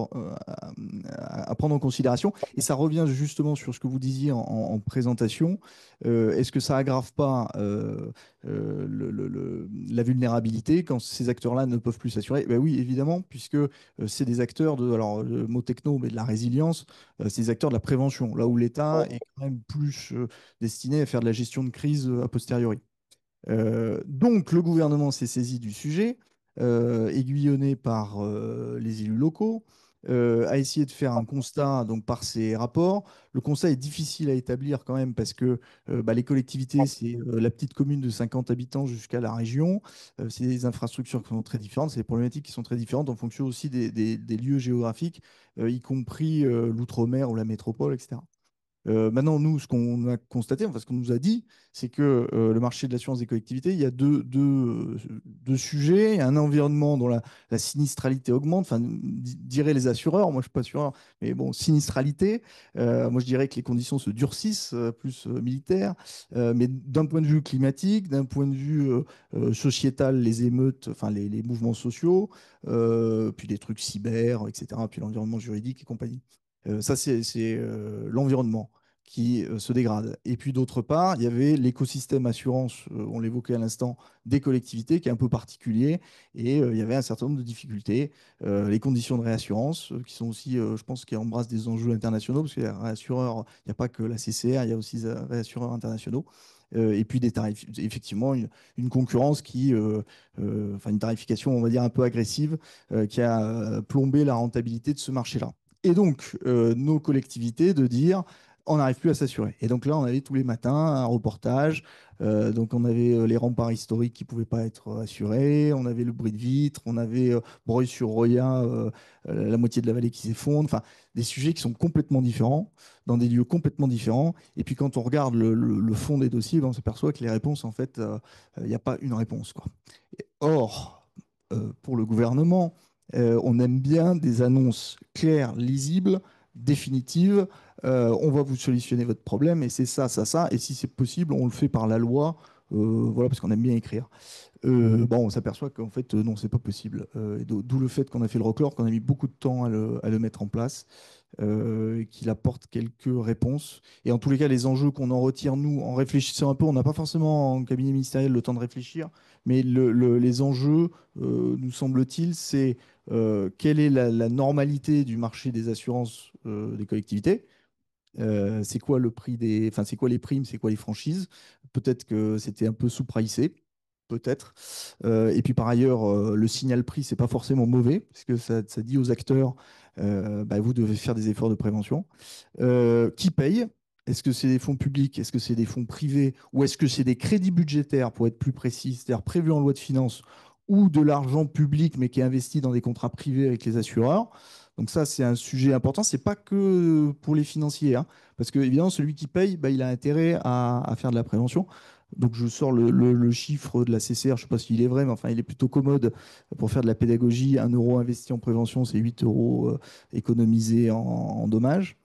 prendre en considération. Et ça revient justement sur ce que vous disiez en présentation. Est-ce que ça aggrave pas la vulnérabilité quand ces acteurs-là ne peuvent plus s'assurer? Ben oui, évidemment, puisque c'est des acteurs alors le mot techno, mais de la résilience, c'est des acteurs de la prévention, là où l'État est quand même plus destiné à faire de la gestion de crise a posteriori. Donc, le gouvernement s'est saisi du sujet, aiguillonné par les élus locaux, a essayé de faire un constat donc, par ses rapports. Le constat est difficile à établir quand même parce que bah, les collectivités, c'est la petite commune de 50 habitants jusqu'à la région. C'est des infrastructures qui sont très différentes, c'est des problématiques qui sont très différentes en fonction aussi des lieux géographiques, y compris l'outre-mer ou la métropole, etc. Maintenant, nous, ce qu'on a constaté, enfin, ce qu'on nous a dit, c'est que le marché de l'assurance des collectivités, il y a deux sujets. Il y a un environnement dont la sinistralité augmente. Enfin, diraient les assureurs, moi je ne suis pas assureur, mais bon, sinistralité. Moi je dirais que les conditions se durcissent, plus militaires. Mais d'un point de vue climatique, d'un point de vue sociétal, les émeutes, enfin les mouvements sociaux, puis des trucs cyber, etc., puis l'environnement juridique et compagnie. Ça, c'est l'environnement qui se dégrade. Et puis d'autre part, il y avait l'écosystème assurance, on l'évoquait à l'instant, des collectivités qui est un peu particulier. Et il y avait un certain nombre de difficultés. Les conditions de réassurance, qui sont aussi, je pense, qui embrassent des enjeux internationaux, parce qu'il y a réassureurs, il n'y a pas que la CCR, il y a aussi des réassureurs internationaux. Et puis des tarifs, effectivement, une concurrence enfin une tarification, on va dire, un peu agressive, qui a plombé la rentabilité de ce marché-là. Et donc, nos collectivités de dire, on n'arrive plus à s'assurer. Et donc là, on avait tous les matins un reportage. Donc, on avait les remparts historiques qui ne pouvaient pas être assurés. On avait le bruit de vitres. On avait Breuil-sur-Roya, la moitié de la vallée qui s'effondre. Enfin, des sujets qui sont complètement différents, dans des lieux complètement différents. Et puis, quand on regarde le fond des dossiers, ben, on s'aperçoit que les réponses, en fait, il n'y a pas une réponse, quoi. Or, pour le gouvernement, on aime bien des annonces claires, lisibles, définitives. On va vous solutionner votre problème et c'est ça, ça, ça. Et si c'est possible, on le fait par la loi. Voilà, parce qu'on aime bien écrire. Bon, on s'aperçoit qu'en fait, non, c'est pas possible. D'où le fait qu'on a fait le record, qu'on a mis beaucoup de temps à le mettre en place, qu'il apporte quelques réponses. Et en tous les cas, les enjeux qu'on en retire, nous, en réfléchissant un peu, on n'a pas forcément en cabinet ministériel le temps de réfléchir, mais les enjeux, nous semble-t-il, c'est quelle est la normalité du marché des assurances des collectivités. C'est quoi le prix enfin, c'est quoi les primes, c'est quoi les franchises? Peut-être que c'était un peu sous-pricé, peut-être. Et puis par ailleurs, le signal prix, c'est pas forcément mauvais, parce que ça dit aux acteurs, bah, vous devez faire des efforts de prévention. Qui paye? Est-ce que c'est des fonds publics? Est-ce que c'est des fonds privés? Ou est-ce que c'est des crédits budgétaires, pour être plus précis, c'est-à-dire prévus en loi de finances, ou de l'argent public, mais qui est investi dans des contrats privés avec les assureurs. Donc ça, c'est un sujet important. C'est pas que pour les financiers, hein, parce que évidemment, celui qui paye, bah, il a intérêt à faire de la prévention. Donc je sors le chiffre de la CCR, je ne sais pas s'il est vrai, mais enfin, il est plutôt commode pour faire de la pédagogie. 1 € investi en prévention, c'est 8 € économisés en dommages.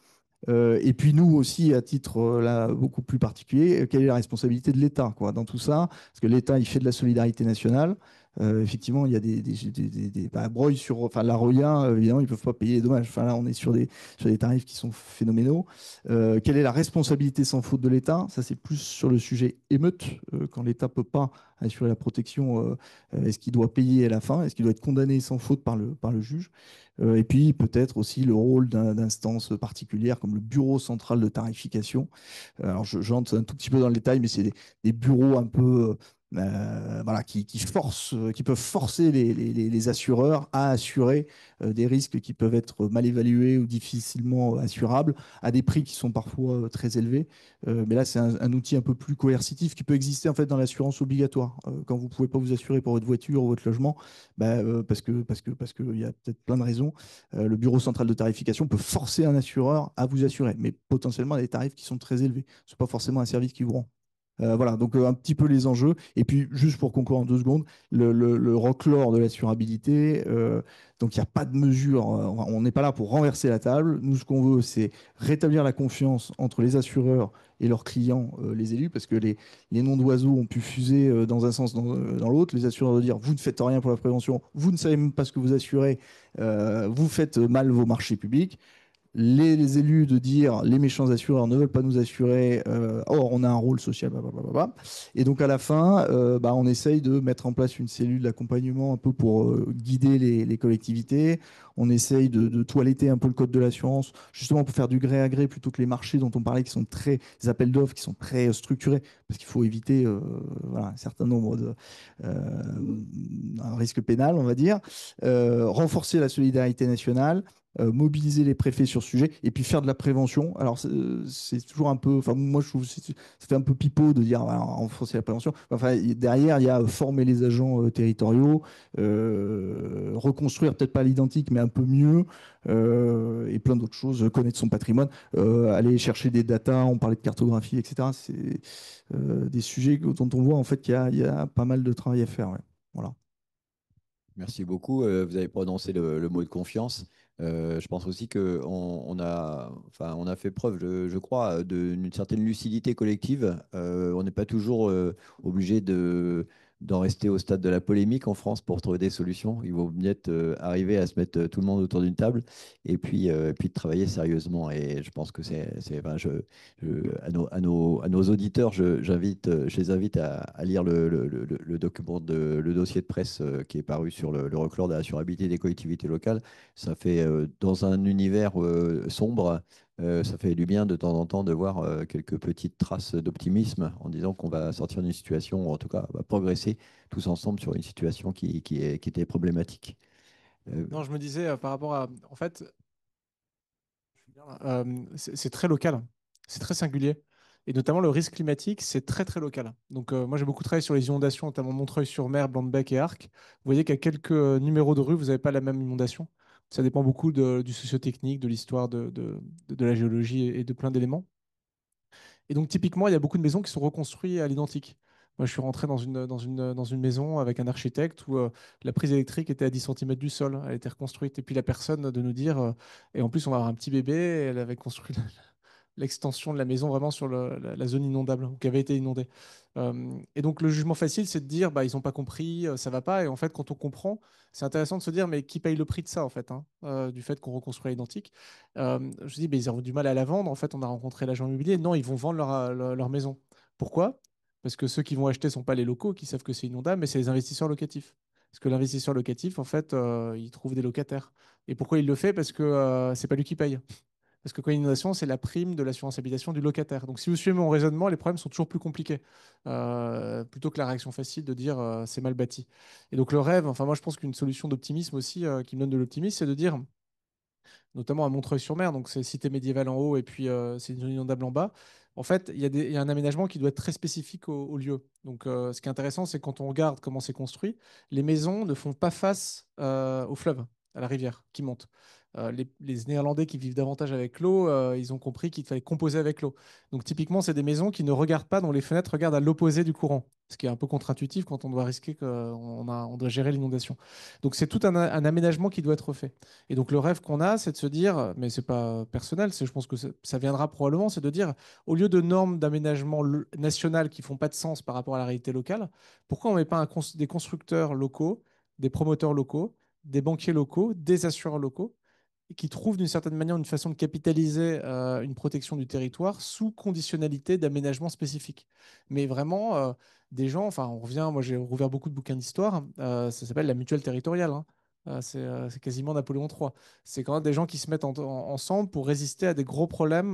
Et puis nous aussi, à titre là, beaucoup plus particulier, quelle est la responsabilité de l'État quoi, dans tout ça? Parce que l'État, il fait de la solidarité nationale. Effectivement, il y a bah, Broglie sur, enfin, la Roya, évidemment, ils ne peuvent pas payer les dommages. Enfin, là, on est sur des tarifs qui sont phénoménaux. Quelle est la responsabilité sans faute de l'État? Ça, c'est plus sur le sujet émeute. Quand l'État ne peut pas assurer la protection, est-ce qu'il doit payer à la fin? Est-ce qu'il doit être condamné sans faute par le juge? Et puis peut-être aussi le rôle d'instances particulières comme le bureau central de tarification. Alors j'entre un tout petit peu dans le détail, mais c'est des bureaux un peu voilà, qui peuvent forcer les assureurs à assurer des risques qui peuvent être mal évalués ou difficilement assurables à des prix qui sont parfois très élevés. Mais là, c'est un outil un peu plus coercitif qui peut exister en fait dans l'assurance obligatoire. Quand vous ne pouvez pas vous assurer pour votre voiture ou votre logement, bah, parce que il y a peut-être plein de raisons, le bureau central de tarification peut forcer un assureur à vous assurer, mais potentiellement à des tarifs qui sont très élevés. Ce n'est pas forcément un service qui vous rend. Voilà, donc un petit peu les enjeux. Et puis, juste pour conclure en 2 secondes, le roclore de l'assurabilité, donc il n'y a pas de mesure, on n'est pas là pour renverser la table. Nous, ce qu'on veut, c'est rétablir la confiance entre les assureurs et leurs clients, les élus, parce que les noms d'oiseaux ont pu fuser dans un sens, dans l'autre. Les assureurs de dire, vous ne faites rien pour la prévention, vous ne savez même pas ce que vous assurez, vous faites mal vos marchés publics. Les élus de dire les méchants assureurs ne veulent pas nous assurer, or on a un rôle social, blablabla. Et donc à la fin, bah, on essaye de mettre en place une cellule d'accompagnement un peu pour guider les collectivités. On essaye de toiletter un peu le code de l'assurance, justement pour faire du gré à gré plutôt que les marchés dont on parlait, qui sont très, des appels d'offres qui sont très structurés, parce qu'il faut éviter voilà, un certain nombre un risque pénal, on va dire. Renforcer la solidarité nationale, mobiliser les préfets sur ce sujet et puis faire de la prévention. Alors, c'est toujours un peu, enfin, moi, je trouve que ça fait un peu pipeau de dire voilà, renforcer la prévention. Enfin, derrière, il y a former les agents territoriaux, reconstruire peut-être pas l'identique, mais un peu mieux, et plein d'autres choses, connaître son patrimoine, aller chercher des datas, on parlait de cartographie, etc. C'est des sujets dont on voit en fait qu'il y a pas mal de travail à faire. Ouais. Voilà. Merci beaucoup. Vous avez prononcé le mot de confiance. Je pense aussi on a fait preuve, je crois, d'une certaine lucidité collective. On n'est pas toujours obligé d'en rester au stade de la polémique en France pour trouver des solutions. Il vaut mieux arriver à se mettre tout le monde autour d'une table et puis de travailler sérieusement. Et je pense que à nos auditeurs, je les invite à lire le document le dossier de presse qui est paru sur le reclore de l'assurabilité des collectivités locales. Ça fait, dans un univers sombre, ça fait du bien de temps en temps de voir quelques petites traces d'optimisme en disant qu'on va sortir d'une situation, ou en tout cas, on va progresser tous ensemble sur une situation qui était problématique. Non, je me disais par rapport à. En fait, c'est très local, c'est très singulier. Et notamment le risque climatique, c'est très très local. Donc moi j'ai beaucoup travaillé sur les inondations, notamment Montreuil-sur-Mer, Blanc-Bec et Arques. Vous voyez qu'à quelques numéros de rue, vous n'avez pas la même inondation. Ça dépend beaucoup du sociotechnique, de l'histoire, de la géologie et de plein d'éléments. Et donc typiquement, il y a beaucoup de maisons qui sont reconstruites à l'identique. Moi, je suis rentré dans une maison avec un architecte où la prise électrique était à 10 cm du sol. Elle était reconstruite. Et puis la personne de nous dire, et en plus, on va avoir un petit bébé, elle avait construit l'extension de la maison vraiment sur la zone inondable, ou qui avait été inondée. Et donc le jugement facile, c'est de dire, bah, ils n'ont pas compris, ça va pas. Et en fait, quand on comprend, c'est intéressant de se dire, mais qui paye le prix de ça, en fait, hein, du fait qu'on reconstruit à l'identique. Je dis, mais ils ont du mal à la vendre. En fait, on a rencontré l'agent immobilier. Non, ils vont vendre leur maison. Pourquoi? Parce que ceux qui vont acheter ne sont pas les locaux qui savent que c'est inondable, mais c'est les investisseurs locatifs. Parce que l'investisseur locatif, en fait, il trouve des locataires. Et pourquoi il le fait? Parce que c'est pas lui qui paye. Parce que quand il y a une inondation, c'est la prime de l'assurance habitation du locataire. Donc si vous suivez mon raisonnement, les problèmes sont toujours plus compliqués. Plutôt que la réaction facile de dire c'est mal bâti. Et donc le rêve, enfin moi je pense qu'une solution d'optimisme aussi qui me donne de l'optimisme, c'est de dire, notamment à Montreuil-sur-Mer, donc c'est cité médiévale en haut et puis c'est une zone inondable en bas. En fait, il y a un aménagement qui doit être très spécifique au lieu. Donc, ce qui est intéressant, c'est quand on regarde comment c'est construit, les maisons ne font pas face au fleuve, à la rivière qui monte. Les Néerlandais qui vivent davantage avec l'eau, ils ont compris qu'il fallait composer avec l'eau. Donc, typiquement, c'est des maisons qui ne regardent pas, dont les fenêtres regardent à l'opposé du courant, ce qui est un peu contre-intuitif quand on doit risquer on doit gérer l'inondation. Donc, c'est tout un aménagement qui doit être fait. Et donc, le rêve qu'on a, c'est de se dire, mais c'est pas personnel, je pense que ça viendra probablement, c'est de dire, au lieu de normes d'aménagement nationales qui font pas de sens par rapport à la réalité locale, pourquoi on ne met pas des constructeurs locaux, des promoteurs locaux, des banquiers locaux, des assureurs locaux, qui trouvent d'une certaine manière une façon de capitaliser une protection du territoire sous conditionnalité d'aménagement spécifique. Mais vraiment, des gens, enfin, on revient, moi j'ai rouvert beaucoup de bouquins d'histoire, ça s'appelle la mutuelle territoriale, hein. C'est quasiment Napoléon III. C'est quand même des gens qui se mettent ensemble pour résister à des gros problèmes,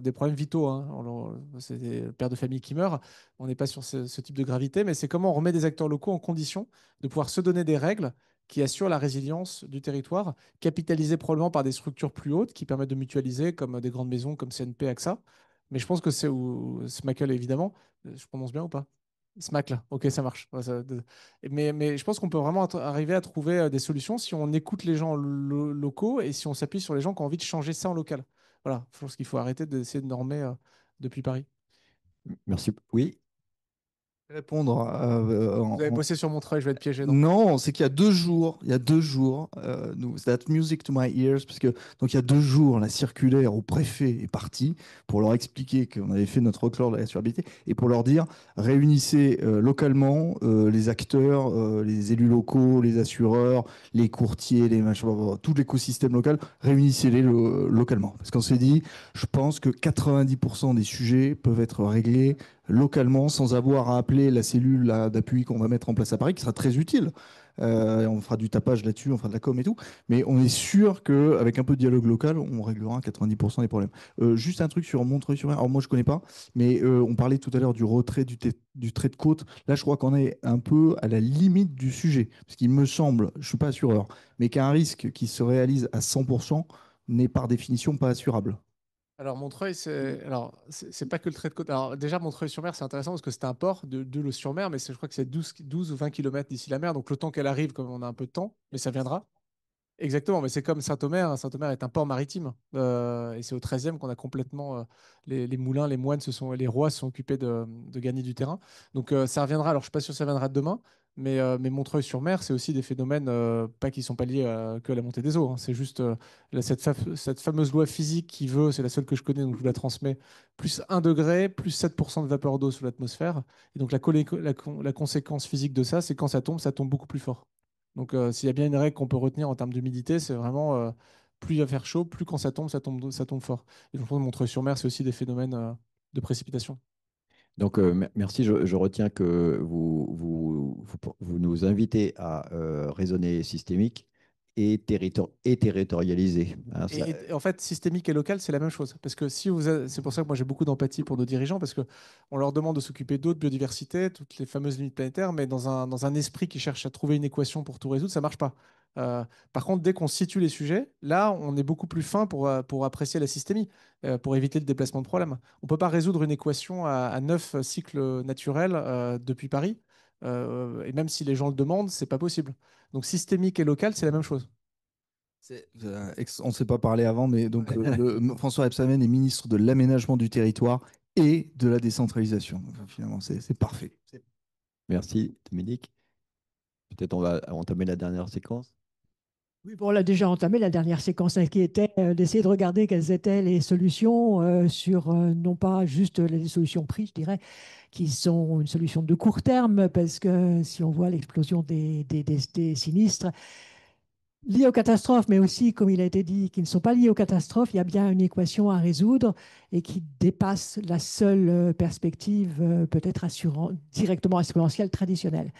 des problèmes vitaux, hein. C'est des pères de famille qui meurent. On n'est pas sur ce type de gravité, mais c'est comment on remet des acteurs locaux en condition de pouvoir se donner des règles qui assurent la résilience du territoire, capitalisées probablement par des structures plus hautes qui permettent de mutualiser, comme des grandes maisons comme CNP, AXA. Mais je pense que c'est où Smackle, évidemment. Je prononce bien ou pas? Smackle, ok, ça marche. Ouais, mais je pense qu'on peut vraiment arriver à trouver des solutions si on écoute les gens locaux et si on s'appuie sur les gens qui ont envie de changer ça en local. Voilà, je pense qu'il faut arrêter d'essayer de normer depuis Paris. Merci. Oui. Répondre Vous avez bossé sur Montreuil, je vais être piégé, non? Non, c'est qu'il y a 2 jours, that music to my ears, parce que donc il y a 2 jours, la circulaire au préfet est partie pour leur expliquer qu'on avait fait notre reclore de la assurabilité et pour leur dire réunissez localement les acteurs, les élus locaux, les assureurs, les courtiers, les machins, tout l'écosystème local, réunissez-les localement. Parce qu'on s'est dit, je pense que 90% des sujets peuvent être réglés localement sans avoir à appeler la cellule d'appui qu'on va mettre en place à Paris, qui sera très utile. On fera du tapage là-dessus, on fera de la com et tout. Mais on est sûr qu'avec un peu de dialogue local, on réglera 90% des problèmes. Juste un truc sur Montreuil-sur-Mer. Alors moi, je ne connais pas, mais on parlait tout à l'heure du retrait du trait de côte. Là, je crois qu'on est un peu à la limite du sujet. Parce qu'il me semble, je ne suis pas assureur, mais qu'un risque qui se réalise à 100% n'est par définition pas assurable. Alors Montreuil, c'est pas que le trait de côte. Alors déjà Montreuil-sur-Mer, c'est intéressant parce que c'est un port de l'eau sur mer, mais je crois que c'est 12 ou 20 km d'ici la mer, donc le temps qu'elle arrive, comme on a un peu de temps, mais ça viendra. Exactement, mais c'est comme Saint-Omer, hein. Saint-Omer est un port maritime. Et c'est au 13e qu'on a complètement. Les moulins, les moines, les rois se sont occupés de gagner du terrain. Donc ça reviendra. Alors je ne suis pas sûr que ça viendra demain, mais Montreuil-sur-Mer, c'est aussi des phénomènes, pas qui sont pas liés que à la montée des eaux, hein. C'est juste cette fameuse loi physique qui veut, c'est la seule que je connais, donc je vous la transmets, plus 1 degré, plus 7% de vapeur d'eau sous l'atmosphère. Et donc la conséquence physique de ça, c'est quand ça tombe beaucoup plus fort. Donc, s'il y a bien une règle qu'on peut retenir en termes d'humidité, c'est vraiment plus il va faire chaud, plus quand ça tombe fort. Et je pense que Montreuil-sur-Mer, c'est aussi des phénomènes de précipitation. Donc, merci. Je retiens que vous nous invitez à raisonner systémique et territorialisé. Hein, Et en fait, systémique et local, c'est la même chose. Parce que c'est pour ça que moi j'ai beaucoup d'empathie pour nos dirigeants, parce qu'on leur demande de s'occuper d'eau, de biodiversité, toutes les fameuses limites planétaires, mais dans un esprit qui cherche à trouver une équation pour tout résoudre, ça marche pas. Par contre, dès qu'on situe les sujets, là, on est beaucoup plus fin pour apprécier la systémie, pour éviter le déplacement de problème. On ne peut pas résoudre une équation à 9 cycles naturels depuis Paris. Et même si les gens le demandent, c'est pas possible. Donc systémique et local, c'est la même chose. On ne s'est pas parlé avant, mais donc François Rebsamen est ministre de l'aménagement du territoire et de la décentralisation. Donc, finalement, c'est parfait. Merci, Dominique. Peut-être on va entamer la dernière séquence. Oui, bon, on l'a déjà entamé la dernière séquence, hein, qui était d'essayer de regarder quelles étaient les solutions sur, non pas juste les solutions prises, je dirais, qui sont une solution de court terme, parce que si on voit l'explosion des sinistres, liés aux catastrophes, mais aussi, comme il a été dit, qui ne sont pas liés aux catastrophes, il y a bien une équation à résoudre et qui dépasse la seule perspective peut-être directement assurantielle traditionnelle.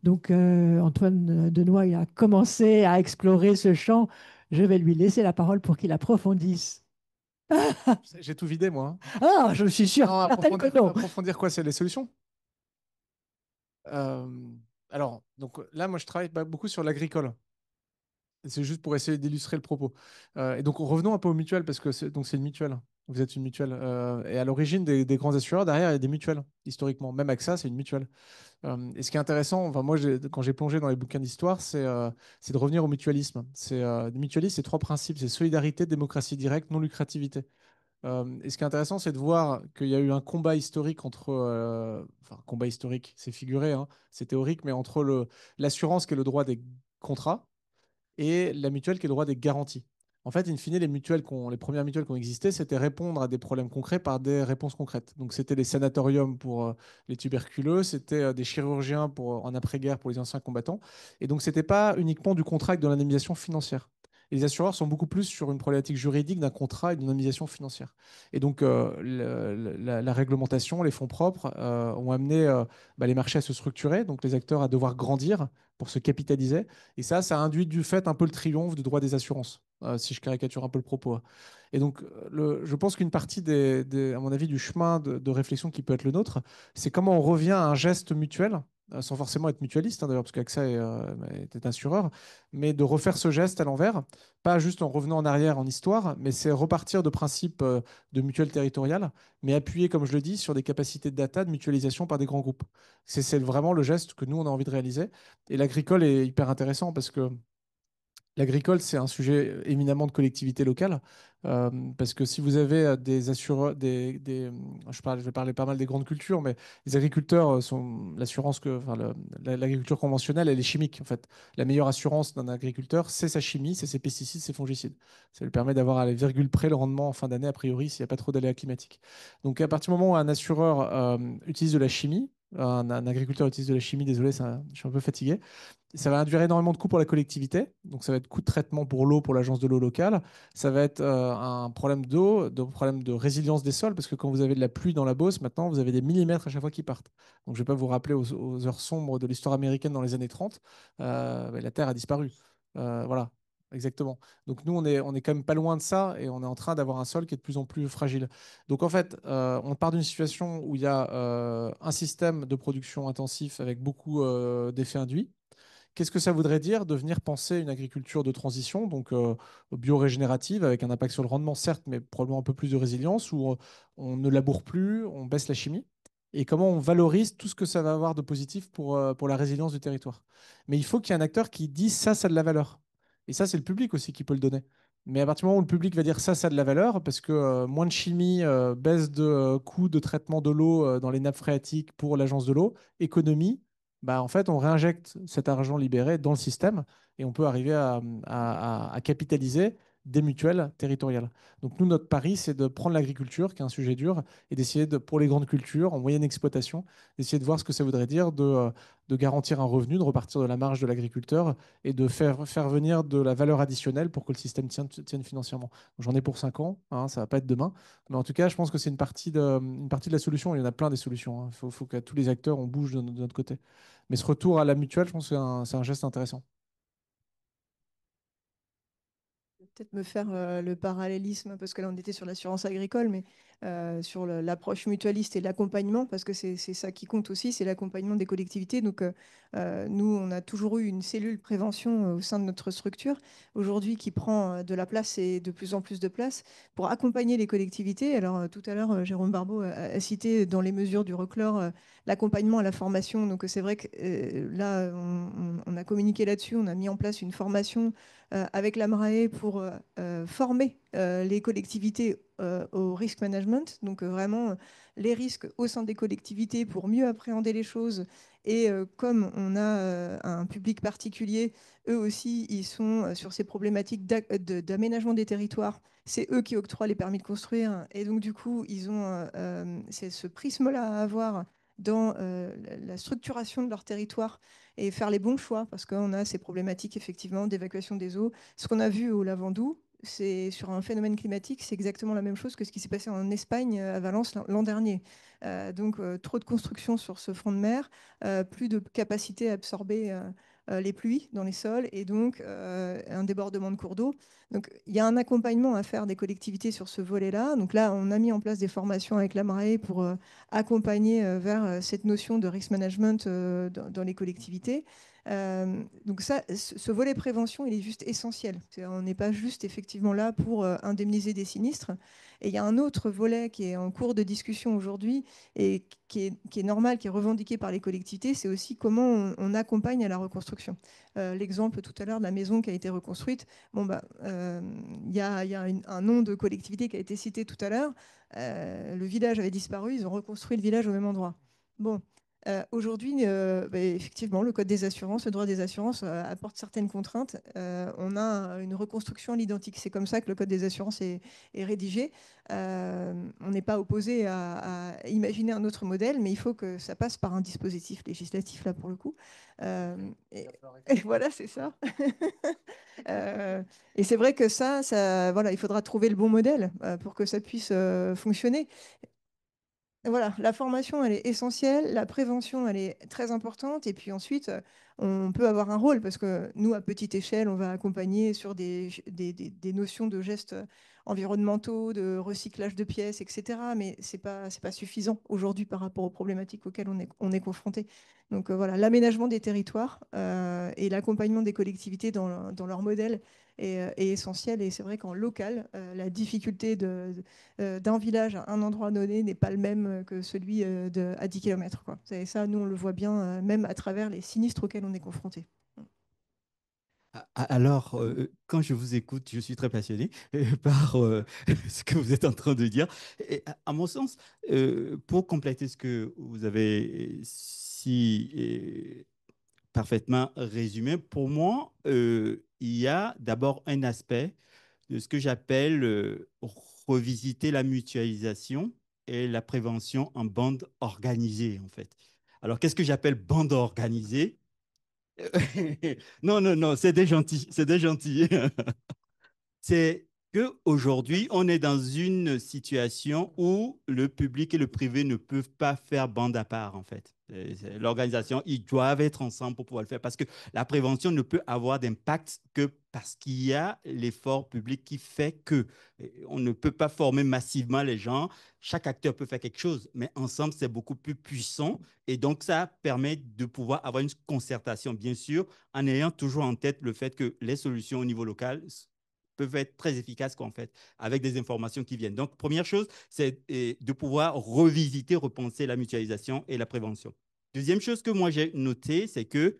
Donc, Antoine Denoy a commencé à explorer ce champ. Je vais lui laisser la parole pour qu'il approfondisse. J'ai tout vidé, moi, hein. Ah, je suis sûr, Non, certaine que non. approfondir quoi? C'est les solutions? Euh, alors, donc là, moi, je travaille beaucoup sur l'agricole. C'est juste pour essayer d'illustrer le propos. Et donc, revenons un peu aux mutuelles, parce que c'est une mutuelle. Vous êtes une mutuelle. Et à l'origine des grands assureurs, derrière, il y a des mutuelles, historiquement. Même AXA, c'est une mutuelle. Et ce qui est intéressant, enfin, moi, quand j'ai plongé dans les bouquins d'histoire, c'est de revenir au mutualisme. Le mutualisme, c'est trois principes. C'est solidarité, démocratie directe, non-lucrativité. Et ce qui est intéressant, c'est de voir qu'il y a eu un combat historique entre, enfin, combat historique, c'est figuré, hein, c'est théorique, mais entre l'assurance qui est le droit des contrats et la mutuelle qui est le droit des garanties. En fait, in fine, les premières mutuelles qui ont existé, c'était répondre à des problèmes concrets par des réponses concrètes. Donc, c'était les sanatoriums pour les tuberculeux, c'était des chirurgiens en après-guerre pour les anciens combattants. Et donc, c'était pas uniquement du contrat avec de l'indemnisation financière. Et les assureurs sont beaucoup plus sur une problématique juridique d'un contrat et d'une indemnisation financière. Et donc, la réglementation, les fonds propres ont amené les marchés à se structurer, donc les acteurs à devoir grandir pour se capitaliser. Et ça induit du fait un peu le triomphe du droit des assurances, si je caricature un peu le propos, hein. Et donc, je pense qu'une partie, à mon avis, du chemin de réflexion qui peut être le nôtre, c'est comment on revient à un geste mutuel, sans forcément être mutualiste, hein, d'ailleurs, parce qu'AXA était assureur, mais de refaire ce geste à l'envers, pas juste en revenant en arrière en histoire, mais c'est repartir de principes de mutuelle territoriale, mais appuyer, comme je le dis, sur des capacités de data, de mutualisation par des grands groupes. C'est vraiment le geste que nous, on a envie de réaliser. Et l'agricole est hyper intéressant parce que l'agricole, c'est un sujet éminemment de collectivité locale. Parce que si vous avez des assureurs, je vais parler pas mal des grandes cultures, mais les agriculteurs sont l'assurance enfin, l'agriculture conventionnelle, elle est chimique. En fait, la meilleure assurance d'un agriculteur, c'est sa chimie, c'est ses pesticides, ses fongicides. Ça lui permet d'avoir à la virgule près le rendement en fin d'année, a priori, s'il n'y a pas trop d'aléas climatiques. Donc, à partir du moment où un assureur utilise de la chimie, un agriculteur utilise de la chimie, désolé, je suis un peu fatigué. Ça va induire énormément de coûts pour la collectivité. Donc, ça va être coût de traitement pour l'eau, pour l'agence de l'eau locale. Ça va être un problème d'eau, problème de résilience des sols, parce que quand vous avez de la pluie dans la Beauce, maintenant, vous avez des millimètres à chaque fois qui partent. Donc, je ne vais pas vous rappeler aux heures sombres de l'histoire américaine dans les années 30. La Terre a disparu. Voilà, exactement. Donc, nous, on est quand même pas loin de ça et on est en train d'avoir un sol qui est de plus en plus fragile. Donc, en fait, on part d'une situation où il y a un système de production intensif avec beaucoup d'effets induits. Qu'est-ce que ça voudrait dire de venir penser une agriculture de transition, donc biorégénérative, avec un impact sur le rendement, certes, mais probablement un peu plus de résilience, où on ne laboure plus, on baisse la chimie, et comment on valorise tout ce que ça va avoir de positif pour la résilience du territoire. Mais il faut qu'il y ait un acteur qui dise ça, ça a de la valeur. Et ça, c'est le public aussi qui peut le donner. Mais à partir du moment où le public va dire ça, ça a de la valeur, parce que moins de chimie, baisse de coût de traitement de l'eau dans les nappes phréatiques pour l'agence de l'eau, économie, bah, en fait, on réinjecte cet argent libéré dans le système et on peut arriver à capitaliser des mutuelles territoriales. Donc nous, notre pari, c'est de prendre l'agriculture, qui est un sujet dur, et d'essayer, pour les grandes cultures, en moyenne exploitation, d'essayer de voir ce que ça voudrait dire de garantir un revenu, de repartir de la marge de l'agriculteur et de faire venir de la valeur additionnelle pour que le système tienne financièrement. J'en ai pour 5 ans, hein, ça ne va pas être demain, mais en tout cas, je pense que c'est une partie de la solution. Il y en a plein des solutions, hein. Faut que tous les acteurs, on bouge de notre côté. Mais ce retour à la mutuelle, je pense que c'est un geste intéressant. Peut-être me faire le parallélisme, parce que là on était sur l'assurance agricole, mais sur l'approche mutualiste et l'accompagnement, parce que c'est ça qui compte aussi, c'est l'accompagnement des collectivités. Donc nous, on a toujours eu une cellule prévention au sein de notre structure, aujourd'hui qui prend de la place et de plus en plus de place pour accompagner les collectivités. Alors tout à l'heure, Jérôme Barbeau a cité dans les mesures du RECLOR l'accompagnement à la formation. Donc c'est vrai que là, on a communiqué là-dessus, on a mis en place une formation avec l'AMRAE pour former les collectivités au risk management, donc vraiment les risques au sein des collectivités pour mieux appréhender les choses. Et comme on a un public particulier, eux aussi, ils sont sur ces problématiques d'aménagement des territoires. C'est eux qui octroient les permis de construire. Et donc, du coup, ils ont c'est ce prisme-là à avoir dans la structuration de leur territoire et faire les bons choix, parce qu'on a ces problématiques effectivement d'évacuation des eaux. Ce qu'on a vu au Lavandou, c'est sur un phénomène climatique, c'est exactement la même chose que ce qui s'est passé en Espagne à Valence l'an dernier. Donc trop de construction sur ce front de mer, plus de capacité à absorber les pluies dans les sols et donc un débordement de cours d'eau. Donc il y a un accompagnement à faire des collectivités sur ce volet-là. Donc là, on a mis en place des formations avec la MRAE pour accompagner vers cette notion de risk management dans les collectivités. Donc ça, ce volet prévention, il est juste essentiel. On n'est pas juste effectivement là pour indemniser des sinistres. Et il y a un autre volet qui est en cours de discussion aujourd'hui et qui est normal, qui est revendiqué par les collectivités, c'est aussi comment on accompagne à la reconstruction. L'exemple tout à l'heure de la maison qui a été reconstruite, bon, bah, y a un nom de collectivité qui a été cité tout à l'heure. Le village avait disparu, ils ont reconstruit le village au même endroit. Bon, aujourd'hui, bah, effectivement, le code des assurances, le droit des assurances apporte certaines contraintes. On a une reconstruction à l'identique. C'est comme ça que le code des assurances est rédigé. On n'est pas opposé à imaginer un autre modèle, mais il faut que ça passe par un dispositif législatif, là, pour le coup. Et voilà, c'est ça. Et c'est vrai que voilà, il faudra trouver le bon modèle pour que ça puisse fonctionner. Voilà, la formation, elle est essentielle, la prévention, elle est très importante, et puis ensuite, on peut avoir un rôle, parce que nous, à petite échelle, on va accompagner sur des notions de gestes environnementaux, de recyclage de pièces, etc. Mais ce n'est pas suffisant aujourd'hui par rapport aux problématiques auxquelles on est confronté. Donc voilà, l'aménagement des territoires et l'accompagnement des collectivités dans leur modèle est essentiel, et c'est vrai qu'en local, la difficulté d'un village à un endroit donné n'est pas le même que celui à 10 km, quoi. Et ça, nous, on le voit bien, même à travers les sinistres auxquels on est confronté. Alors, quand je vous écoute, je suis très passionné par ce que vous êtes en train de dire. Et à mon sens, pour compléter ce que vous avez si parfaitement résumé, pour moi, il y a d'abord un aspect de ce que j'appelle revisiter la mutualisation et la prévention en bande organisée, en fait. Alors, qu'est-ce que j'appelle bande organisée? Non, non, non, c'est des gentils, c'est des gentils. C'est qu'aujourd'hui, on est dans une situation où le public et le privé ne peuvent pas faire bande à part, en fait. L'organisation, ils doivent être ensemble pour pouvoir le faire parce que la prévention ne peut avoir d'impact que parce qu'il y a l'effort public qui fait que on ne peut pas former massivement les gens. Chaque acteur peut faire quelque chose, mais ensemble, c'est beaucoup plus puissant. Et donc, ça permet de pouvoir avoir une concertation, bien sûr, en ayant toujours en tête le fait que les solutions au niveau local peuvent être très efficaces en fait, avec des informations qui viennent. Donc, première chose, c'est de pouvoir revisiter, repenser la mutualisation et la prévention. Deuxième chose que moi j'ai noté, c'est que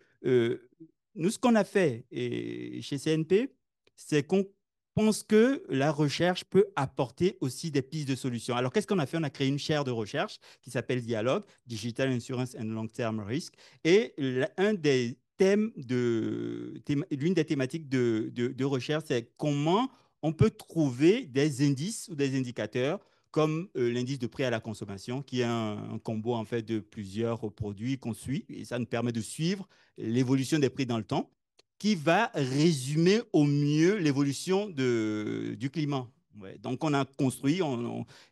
nous, ce qu'on a fait chez CNP, c'est qu'on pense que la recherche peut apporter aussi des pistes de solutions. Alors, qu'est-ce qu'on a fait? On a créé une chaire de recherche qui s'appelle Dialogue, Digital Insurance and Long-Term Risk. Et un des l'une des thématiques de recherche, c'est comment on peut trouver des indices ou des indicateurs comme l'indice de prix à la consommation, qui est un combo en fait de plusieurs produits qu'on suit, et ça nous permet de suivre l'évolution des prix dans le temps, qui va résumer au mieux l'évolution du climat. Ouais, donc, on a construit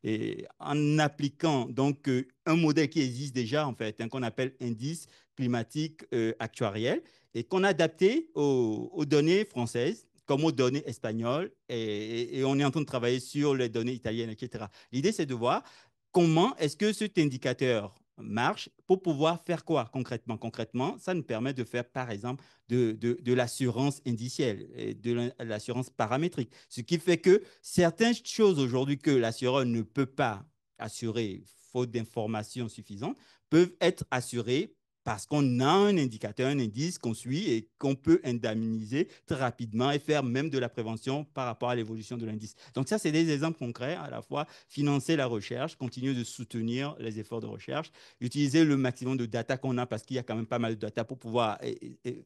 et en appliquant donc un modèle qui existe déjà en fait, qu'on appelle indice climatique actuariel et qu'on a adapté aux données françaises comme aux données espagnoles et on est en train de travailler sur les données italiennes, etc. L'idée, c'est de voir comment est-ce que cet indicateur marche pour pouvoir faire quoi concrètement? Concrètement, ça nous permet de faire, par exemple, de l'assurance indicielle et de l'assurance paramétrique. Ce qui fait que certaines choses aujourd'hui que l'assureur ne peut pas assurer, faute d'informations suffisantes, peuvent être assurées parce qu'on a un indicateur, un indice qu'on suit et qu'on peut indemniser très rapidement et faire même de la prévention par rapport à l'évolution de l'indice. Donc ça, c'est des exemples concrets, à la fois financer la recherche, continuer de soutenir les efforts de recherche, utiliser le maximum de data qu'on a parce qu'il y a quand même pas mal de data pour pouvoir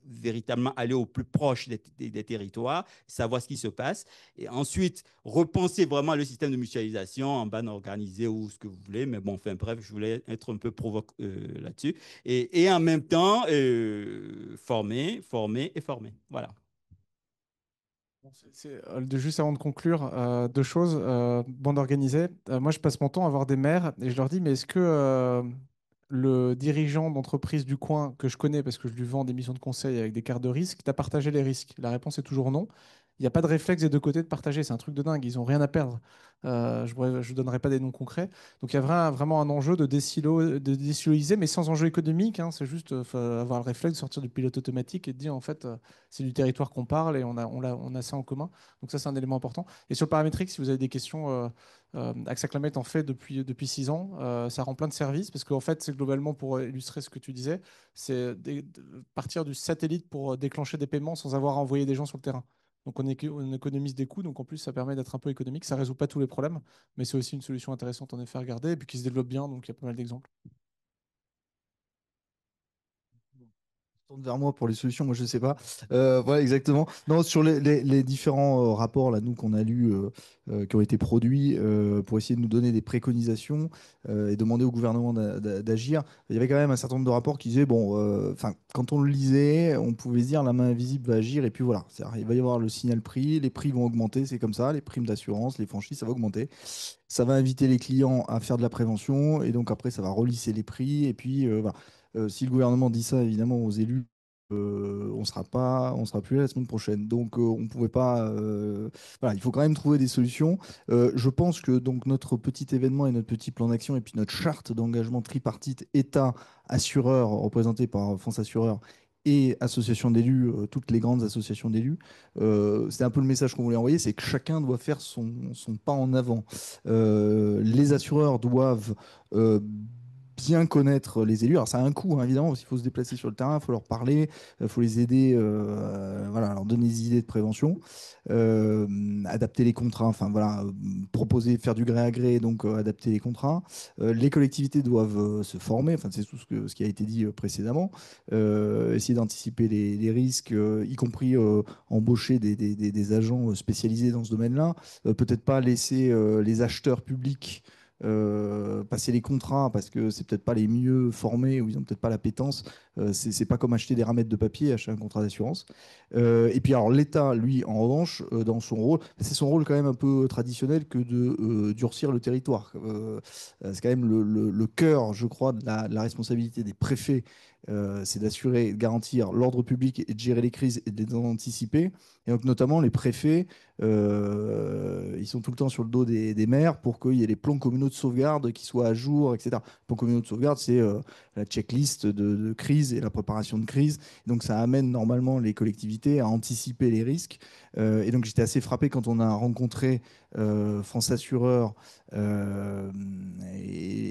véritablement aller au plus proche des territoires, savoir ce qui se passe. Et ensuite, repenser vraiment le système de mutualisation en bande organisée ou ce que vous voulez. Mais bon, enfin bref, je voulais être un peu provoque là-dessus. Et en même temps, former, former et former. Voilà. Juste avant de conclure, deux choses. Bande organisée. Moi, je passe mon temps à voir des maires et je leur dis, mais est-ce que le dirigeant d'entreprise du coin que je connais parce que je lui vends des missions de conseil avec des cartes de risque, t'as partagé les risques? La réponse est toujours non. Il n'y a pas de réflexe des deux côtés de partager. C'est un truc de dingue. Ils n'ont rien à perdre. Je ne donnerai pas des noms concrets. Donc il y a vraiment un enjeu de désiloiser, mais sans enjeu économique, hein. C'est juste faut avoir le réflexe de sortir du pilote automatique et de dire en fait, c'est du territoire qu'on parle et on a ça en commun. Donc ça, c'est un élément important. Et sur le paramétrique, si vous avez des questions, AXA Climate en fait depuis 6 ans. Ça rend plein de services parce qu'en fait, c'est globalement, pour illustrer ce que tu disais, c'est partir du satellite pour déclencher des paiements sans avoir à envoyer des gens sur le terrain. Donc on économise des coûts, donc en plus ça permet d'être un peu économique. Ça ne résout pas tous les problèmes, mais c'est aussi une solution intéressante en effet à regarder et puis qui se développe bien, donc il y a pas mal d'exemples. Tourne vers moi pour les solutions, moi je sais pas. Voilà, exactement. Non, sur les différents rapports là, nous qu'on a lus, qui ont été produits pour essayer de nous donner des préconisations et demander au gouvernement d'agir, il y avait quand même un certain nombre de rapports qui disaient bon, enfin, quand on le lisait, on pouvait se dire la main invisible va agir et puis voilà, il va y avoir le signal prix, les prix vont augmenter, c'est comme ça, les primes d'assurance, les franchises, ça va augmenter. Ça va inviter les clients à faire de la prévention et donc après ça va relisser les prix et puis voilà. Si le gouvernement dit ça évidemment aux élus, on sera plus là la semaine prochaine. Donc on pouvait pas. Voilà, il faut quand même trouver des solutions. Je pense que donc notre petit événement et notre petit plan d'action et puis notre charte d'engagement tripartite État assureur représenté par France Assureur et association d'élus, toutes les grandes associations d'élus. C'est un peu le message qu'on voulait envoyer, c'est que chacun doit faire son pas en avant. Les assureurs doivent bien connaître les élus. Alors ça a un coût, hein, évidemment, parce qu'il faut se déplacer sur le terrain, il faut leur parler, il faut les aider, voilà, leur donner des idées de prévention, adapter les contrats, enfin voilà, proposer, faire du gré à gré, donc adapter les contrats. Les collectivités doivent se former, enfin c'est tout ce qui a été dit précédemment, essayer d'anticiper les risques, y compris embaucher des agents spécialisés dans ce domaine-là, peut-être pas laisser les acheteurs publics passer les contrats parce que c'est peut-être pas les mieux formés ou ils ont peut-être pas l'appétence. C'est pas comme acheter des ramettes de papier, acheter un contrat d'assurance. Et puis alors l'État, lui, en revanche, dans son rôle, c'est son rôle quand même un peu traditionnel que de durcir le territoire. C'est quand même le cœur, je crois, de la responsabilité des préfets. C'est d'assurer, de garantir l'ordre public et de gérer les crises et de les anticiper. Et donc notamment les préfets, ils sont tout le temps sur le dos des maires pour qu'il y ait les plans communaux de sauvegarde qui soient à jour, etc. Les plans communaux de sauvegarde, c'est la checklist de crise et la préparation de crise. Donc ça amène normalement les collectivités à anticiper les risques. Et donc j'étais assez frappé quand on a rencontré France Assureur et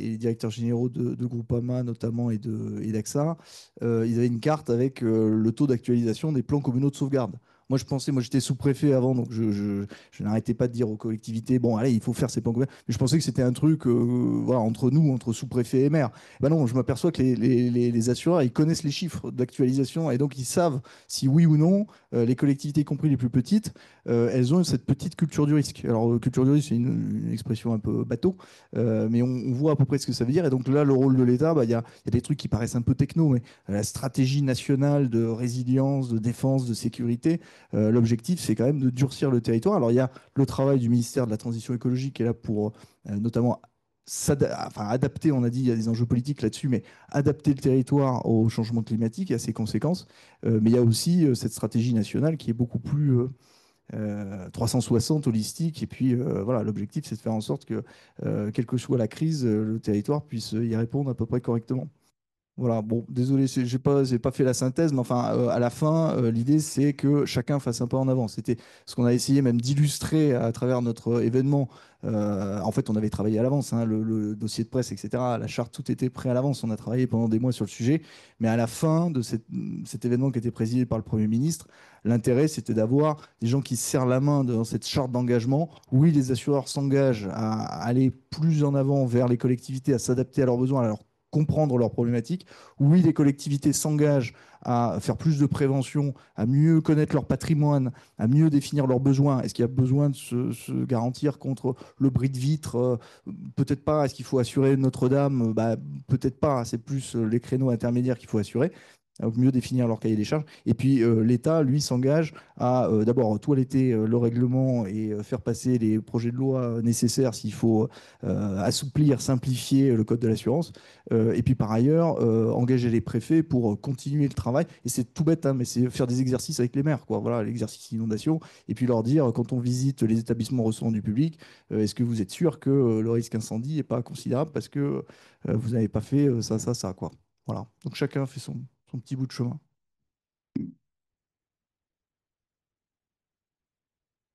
les directeurs généraux de Groupama notamment et d'AXA. Ils avaient une carte avec le taux d'actualisation des plans communaux de sauvegarde. Moi j'étais sous-préfet avant, donc je n'arrêtais pas de dire aux collectivités, bon, allez, il faut faire ces plans communaux. Mais je pensais que c'était un truc, voilà, entre nous, entre sous-préfet et maire. Ben non, je m'aperçois que les assureurs, ils connaissent les chiffres d'actualisation et donc ils savent si oui ou non, les collectivités, y compris les plus petites, elles ont cette petite culture du risque. Alors, culture du risque, c'est une expression un peu bateau, mais on voit à peu près ce que ça veut dire. Et donc là, le rôle de l'État, bah, y a des trucs qui paraissent un peu techno, mais la stratégie nationale de résilience, de défense, de sécurité, l'objectif, c'est quand même de durcir le territoire. Alors, il y a le travail du ministère de la Transition écologique qui est là pour notamment adapter, on a dit, il y a des enjeux politiques là-dessus, mais adapter le territoire au changement climatique et à ses conséquences. Mais il y a aussi cette stratégie nationale qui est beaucoup plus 360 holistique. Et puis, voilà, l'objectif, c'est de faire en sorte que, quelle que soit la crise, le territoire puisse y répondre à peu près correctement. Voilà, bon, désolé, j'ai pas fait la synthèse, mais enfin, à la fin, l'idée, c'est que chacun fasse un pas en avant. C'était ce qu'on a essayé même d'illustrer à travers notre événement. En fait, on avait travaillé à l'avance, hein, le dossier de presse, etc. La charte, tout était prêt à l'avance. On a travaillé pendant des mois sur le sujet. Mais à la fin de cet événement qui était présidé par le Premier ministre, l'intérêt, c'était d'avoir des gens qui se serrent la main dans cette charte d'engagement. Oui, les assureurs s'engagent à aller plus en avant vers les collectivités, à s'adapter à leurs besoins, à leur comprendre leurs problématiques. Oui, les collectivités s'engagent à faire plus de prévention, à mieux connaître leur patrimoine, à mieux définir leurs besoins. Est-ce qu'il y a besoin de se garantir contre le bris de vitre? Peut-être pas. Est-ce qu'il faut assurer Notre-Dame? Bah, peut-être pas. C'est plus les créneaux intermédiaires qu'il faut assurer. à mieux définir leur cahier des charges. Et puis l'État, lui, s'engage à d'abord toiletter le règlement et faire passer les projets de loi nécessaires s'il faut assouplir, simplifier le code de l'assurance. Et puis par ailleurs, engager les préfets pour continuer le travail. Et c'est tout bête, hein, mais c'est faire des exercices avec les maires, quoi. Voilà, l'exercice inondation. Et puis leur dire, quand on visite les établissements recevant du public, est-ce que vous êtes sûr que le risque incendie n'est pas considérable parce que vous n'avez pas fait ça, ça, ça, quoi. Voilà. Donc chacun fait son petit bout de chemin.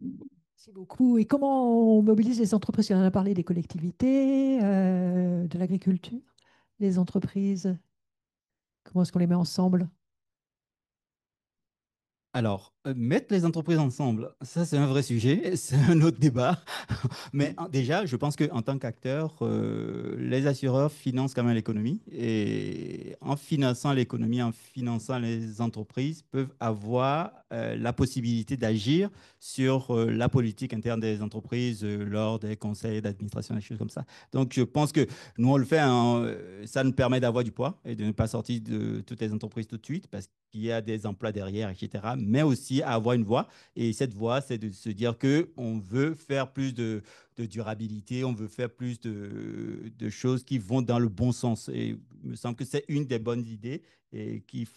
Merci beaucoup. Et comment on mobilise les entreprises? On en a parlé des collectivités, de l'agriculture, les entreprises. Comment est-ce qu'on les met ensemble? Alors, mettre les entreprises ensemble, ça c'est un vrai sujet, c'est un autre débat. Mais déjà, je pense qu'en tant qu'acteur, les assureurs financent quand même l'économie. Et en finançant l'économie, en finançant les entreprises, peuvent avoir la possibilité d'agir sur la politique interne des entreprises lors des conseils d'administration, des choses comme ça. Donc, je pense que nous, on le fait, hein, ça nous permet d'avoir du poids et de ne pas sortir de toutes les entreprises tout de suite parce qu'il y a des emplois derrière, etc. Mais aussi à avoir une voix. Et cette voix, c'est de se dire qu'on veut faire plus de durabilité, on veut faire plus de choses qui vont dans le bon sens. Et il me semble que c'est une des bonnes idées et qu'il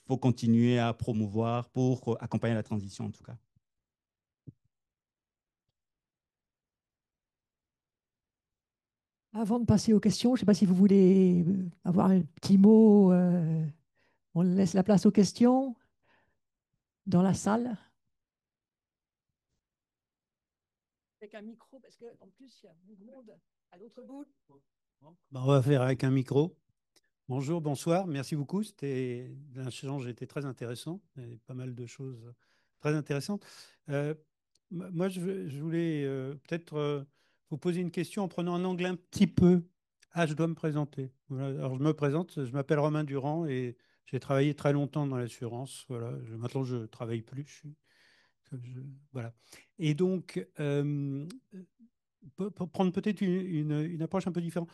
faut continuer à promouvoir pour accompagner la transition en tout cas. Avant de passer aux questions, je ne sais pas si vous voulez avoir un petit mot. On laisse la place aux questions dans la salle. Avec un micro, parce qu'en plus, il y a beaucoup de monde à l'autre bout. On va faire avec un micro. Bonjour, bonsoir, merci beaucoup. L'échange était très intéressant. Il y avait pas mal de choses très intéressantes. Euh, Moi, je voulais peut-être vous poser une question en prenant un angle un petit peu. Ah, je dois me présenter. Voilà. Alors, je me présente, je m'appelle Romain Durand et j'ai travaillé très longtemps dans l'assurance. Voilà. Maintenant, je ne travaille plus. Voilà. Et donc, pour prendre peut-être une approche un peu différente,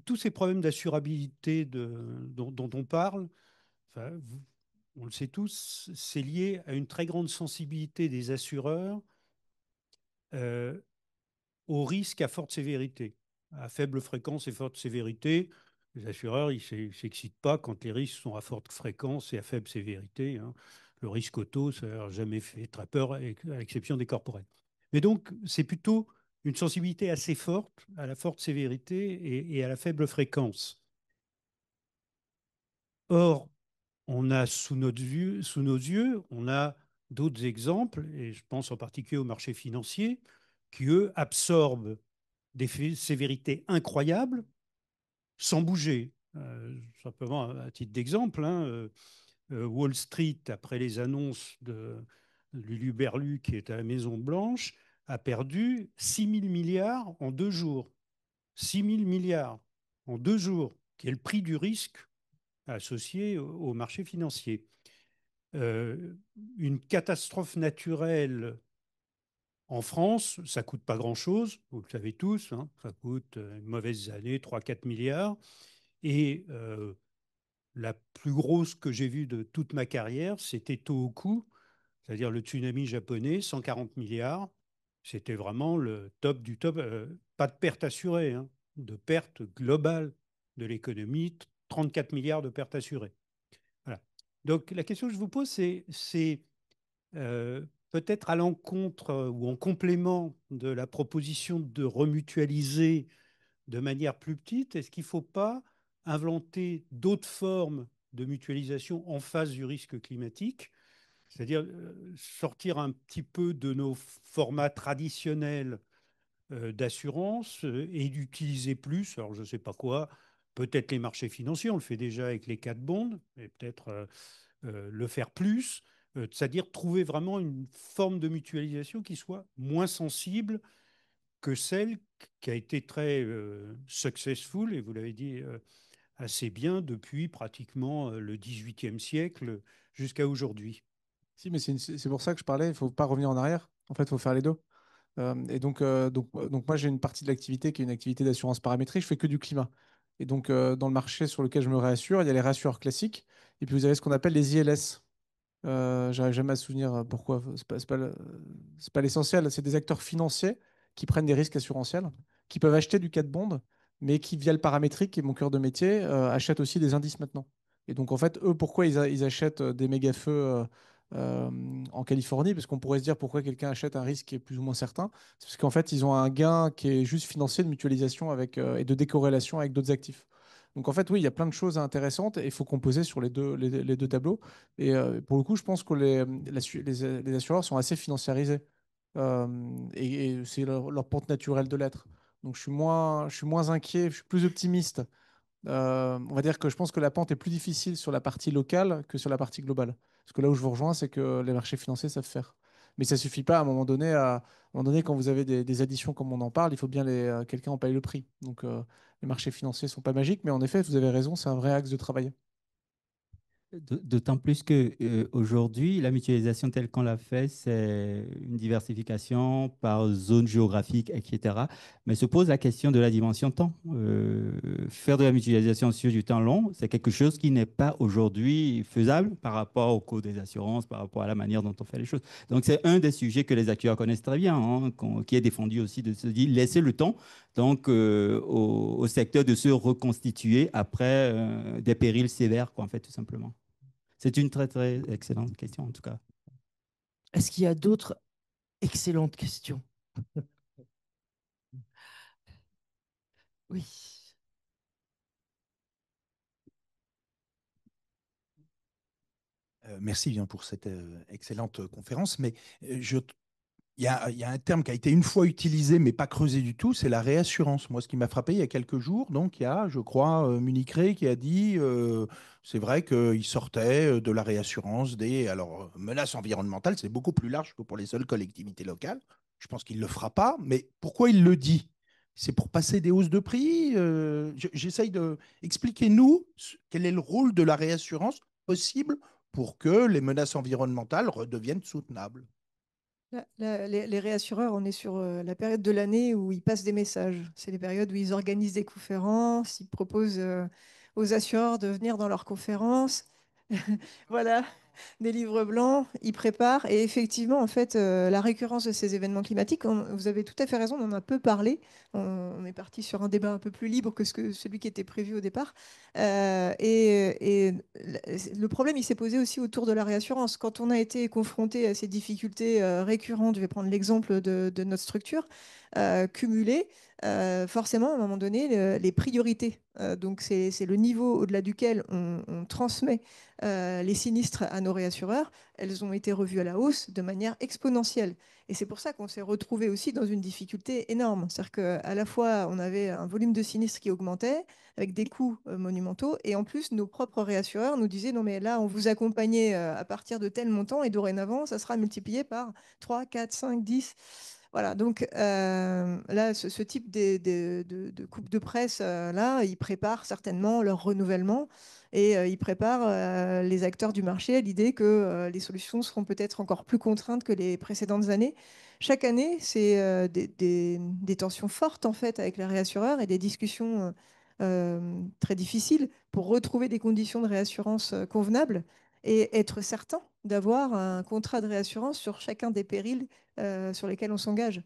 tous ces problèmes d'assurabilité dont on parle, enfin, on le sait tous, c'est lié à une très grande sensibilité des assureurs euh, aux risques à forte sévérité. À faible fréquence et forte sévérité, les assureurs ils ne s'excitent pas quand les risques sont à forte fréquence et à faible sévérité, hein. Le risque auto, ça n'a jamais fait très peur, à l'exception des corporels. Mais donc, c'est plutôt une sensibilité assez forte à la forte sévérité et à la faible fréquence. Or, on a sous nos yeux, on a d'autres exemples, et je pense en particulier au marché financier, qui, eux, absorbent des sévérités incroyables sans bouger. Simplement, à titre d'exemple, hein, Wall Street, après les annonces de Lulu Berlu, qui est à la Maison-Blanche, a perdu 6 000 milliards en 2 jours. 6 000 milliards en 2 jours, qui est le prix du risque associé au marché financier. Euh, une catastrophe naturelle en France, ça ne coûte pas grand-chose, vous le savez tous, hein, ça coûte une mauvaise année, 3-4 milliards. Et la plus grosse que j'ai vue de toute ma carrière, c'était Tohoku, c'est-à-dire le tsunami japonais, 140 milliards. C'était vraiment le top du top. Pas de perte assurée, hein, de perte globale de l'économie, 34 milliards de pertes assurées. Voilà. Donc la question que je vous pose, c'est peut-être à l'encontre ou en complément de la proposition de remutualiser de manière plus petite, est-ce qu'il ne faut pas inventer d'autres formes de mutualisation en face du risque climatique, c'est-à-dire sortir un petit peu de nos formats traditionnels d'assurance et d'utiliser plus, alors je ne sais pas quoi, peut-être les marchés financiers, on le fait déjà avec les 4 bonds, mais peut-être le faire plus, c'est-à-dire trouver vraiment une forme de mutualisation qui soit moins sensible que celle qui a été très successful, et vous l'avez dit assez bien, depuis pratiquement le XVIIIe siècle jusqu'à aujourd'hui. Si, mais c'est pour ça que je parlais, il ne faut pas revenir en arrière. En fait, il faut faire les deux. Et donc moi, j'ai une partie de l'activité qui est une activité d'assurance paramétrique. Je fais que du climat. Et donc, dans le marché sur lequel je me réassure, il y a les réassureurs classiques. Et puis, vous avez ce qu'on appelle les ILS. J'arrive jamais à me souvenir pourquoi. C'est pas l'essentiel. C'est des acteurs financiers qui prennent des risques assurantiels, qui peuvent acheter du cat bond, mais qui, via le paramétrique, qui est mon cœur de métier, achètent aussi des indices maintenant. Et donc, en fait, eux, pourquoi ils achètent des méga-feux euh, en Californie? Parce qu'on pourrait se dire pourquoi quelqu'un achète un risque qui est plus ou moins certain. C'est parce qu'en fait, ils ont un gain qui est juste financier de mutualisation avec, et de décorrélation avec d'autres actifs. Donc, en fait, oui, il y a plein de choses intéressantes et il faut composer sur les deux tableaux. Et pour le coup, je pense que les assureurs sont assez financiarisés. Et c'est leur pente naturelle de l'être. Donc je suis moins inquiet, je suis plus optimiste. On va dire que je pense que la pente est plus difficile sur la partie locale que sur la partie globale. Parce que là où je vous rejoins, c'est que les marchés financiers savent faire. Mais ça suffit pas à un moment donné. À un moment donné, quand vous avez des additions comme on en parle, il faut bien quelqu'un en paye le prix. Donc les marchés financiers sont pas magiques, mais en effet, vous avez raison, c'est un vrai axe de travail. D'autant plus que aujourd'hui, la mutualisation telle qu'on l'a fait, c'est une diversification par zone géographique, etc. Mais se pose la question de la dimension temps. Faire de la mutualisation sur du temps long, c'est quelque chose qui n'est pas aujourd'hui faisable par rapport au coût des assurances, par rapport à la manière dont on fait les choses. Donc, c'est un des sujets que les acteurs connaissent très bien, hein, qui est défendu aussi de se dire laisser le temps donc, au secteur de se reconstituer après des périls sévères, quoi, en fait, tout simplement. C'est une très, très excellente question, en tout cas. Est-ce qu'il y a d'autres excellentes questions? Oui. Merci bien pour cette excellente conférence. Mais il y a un terme qui a été une fois utilisé, mais pas creusé du tout, c'est la réassurance. Moi, ce qui m'a frappé il y a quelques jours, donc il y a, je crois, Munich Re qui a dit, c'est vrai qu'il sortait de la réassurance des menaces environnementales, c'est beaucoup plus large que pour les seules collectivités locales. Je pense qu'il ne le fera pas, mais pourquoi il le dit? C'est pour passer des hausses de prix. J'essaye de expliquer-nous quel est le rôle de la réassurance possible pour que les menaces environnementales redeviennent soutenables. Les réassureurs, on est sur la période de l'année où ils passent des messages. C'est les périodes où ils organisent des conférences, ils proposent aux assureurs de venir dans leurs conférences. Voilà, des livres blancs, ils préparent. Et effectivement, en fait, la récurrence de ces événements climatiques, vous avez tout à fait raison, on en a peu parlé. On est parti sur un débat un peu plus libre que celui qui était prévu au départ. Et le problème, il s'est posé aussi autour de la réassurance. Quand on a été confronté à ces difficultés récurrentes, je vais prendre l'exemple de notre structure, cumulées, forcément, à un moment donné, les priorités. Donc, c'est le niveau au-delà duquel on transmet les sinistres à nos réassureurs, elles ont été revues à la hausse de manière exponentielle. Et c'est pour ça qu'on s'est retrouvé aussi dans une difficulté énorme. C'est-à-dire qu'à la fois, on avait un volume de sinistres qui augmentait avec des coûts monumentaux. Et en plus, nos propres réassureurs nous disaient, non mais là, on vous accompagnait à partir de tel montant et dorénavant, ça sera multiplié par 3, 4, 5, 10. Voilà, donc là, ce type de coupe de presse, là, ils préparent certainement leur renouvellement et ils préparent les acteurs du marché à l'idée que les solutions seront peut-être encore plus contraintes que les précédentes années. Chaque année, c'est des tensions fortes en fait avec les réassureurs et des discussions très difficiles pour retrouver des conditions de réassurance convenables et être certain d'avoir un contrat de réassurance sur chacun des périls sur lesquels on s'engage.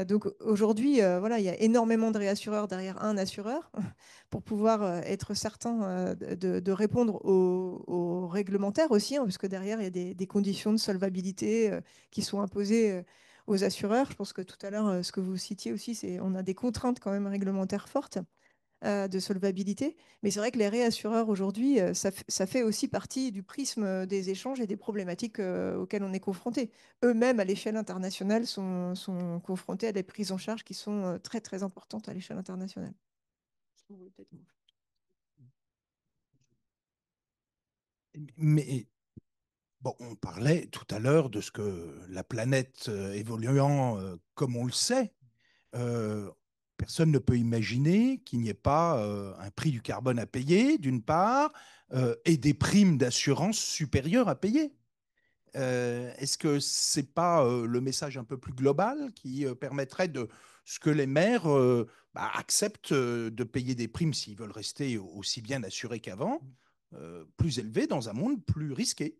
Donc aujourd'hui, voilà, il y a énormément de réassureurs derrière un assureur pour pouvoir être certain de répondre aux réglementaires aussi, hein, parce que derrière, il y a des conditions de solvabilité qui sont imposées aux assureurs. Je pense que tout à l'heure, ce que vous citiez aussi, c'est on a des contraintes quand même réglementaires fortes de solvabilité. Mais c'est vrai que les réassureurs aujourd'hui, ça fait aussi partie du prisme des échanges et des problématiques auxquelles on est confronté. Eux-mêmes, à l'échelle internationale, sont confrontés à des prises en charge qui sont très, très importantes à l'échelle internationale. Mais bon, on parlait tout à l'heure de ce que la planète évoluant comme on le sait, euh, personne ne peut imaginer qu'il n'y ait pas un prix du carbone à payer, d'une part, et des primes d'assurance supérieures à payer. Est-ce que c'est pas le message un peu plus global qui permettrait de ce que les maires acceptent de payer des primes s'ils veulent rester aussi bien assurés qu'avant, plus élevées dans un monde plus risqué.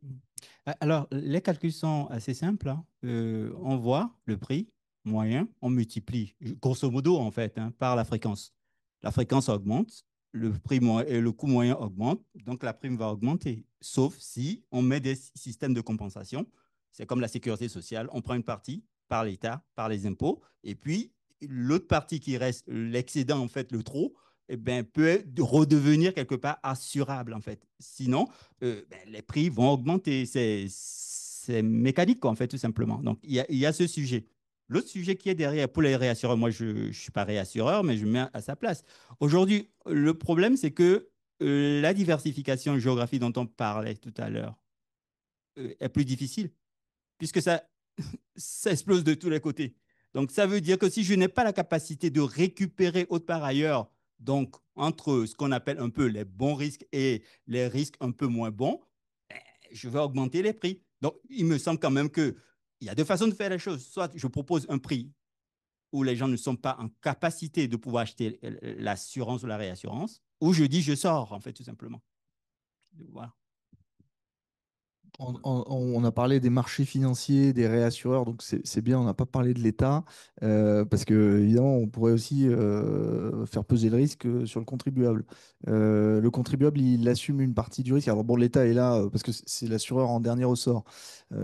Alors, les calculs sont assez simples, hein. On voit le prix moyen, on multiplie, grosso modo, en fait, hein, par la fréquence. La fréquence augmente, le prix et le coût moyen augmente, donc la prime va augmenter. Sauf si on met des systèmes de compensation. C'est comme la sécurité sociale. On prend une partie par l'État, par les impôts, et puis l'autre partie qui reste, l'excédent, en fait, le trop, eh ben, peut redevenir quelque part assurable, en fait. Sinon, les prix vont augmenter. C'est mécanique, quoi, en fait, tout simplement. Donc, il y a ce sujet. L'autre sujet qui est derrière, pour les réassureurs, moi, je ne suis pas réassureur, mais je me mets à sa place. Aujourd'hui, le problème, c'est que la diversification géographique dont on parlait tout à l'heure est plus difficile, puisque ça explose de tous les côtés. Donc, ça veut dire que si je n'ai pas la capacité de récupérer autre part ailleurs, donc entre ce qu'on appelle un peu les bons risques et les risques un peu moins bons, je vais augmenter les prix. Donc, il me semble quand même qu'il y a deux façons de faire les choses. Soit je propose un prix où les gens ne sont pas en capacité de pouvoir acheter l'assurance ou la réassurance, ou je dis je sors, en fait, tout simplement. Voilà. On a parlé des marchés financiers, des réassureurs, donc c'est bien, on n'a pas parlé de l'État, parce que évidemment, on pourrait aussi faire peser le risque sur le contribuable. Le contribuable, il assume une partie du risque. Alors bon, l'État est là parce que c'est l'assureur en dernier ressort.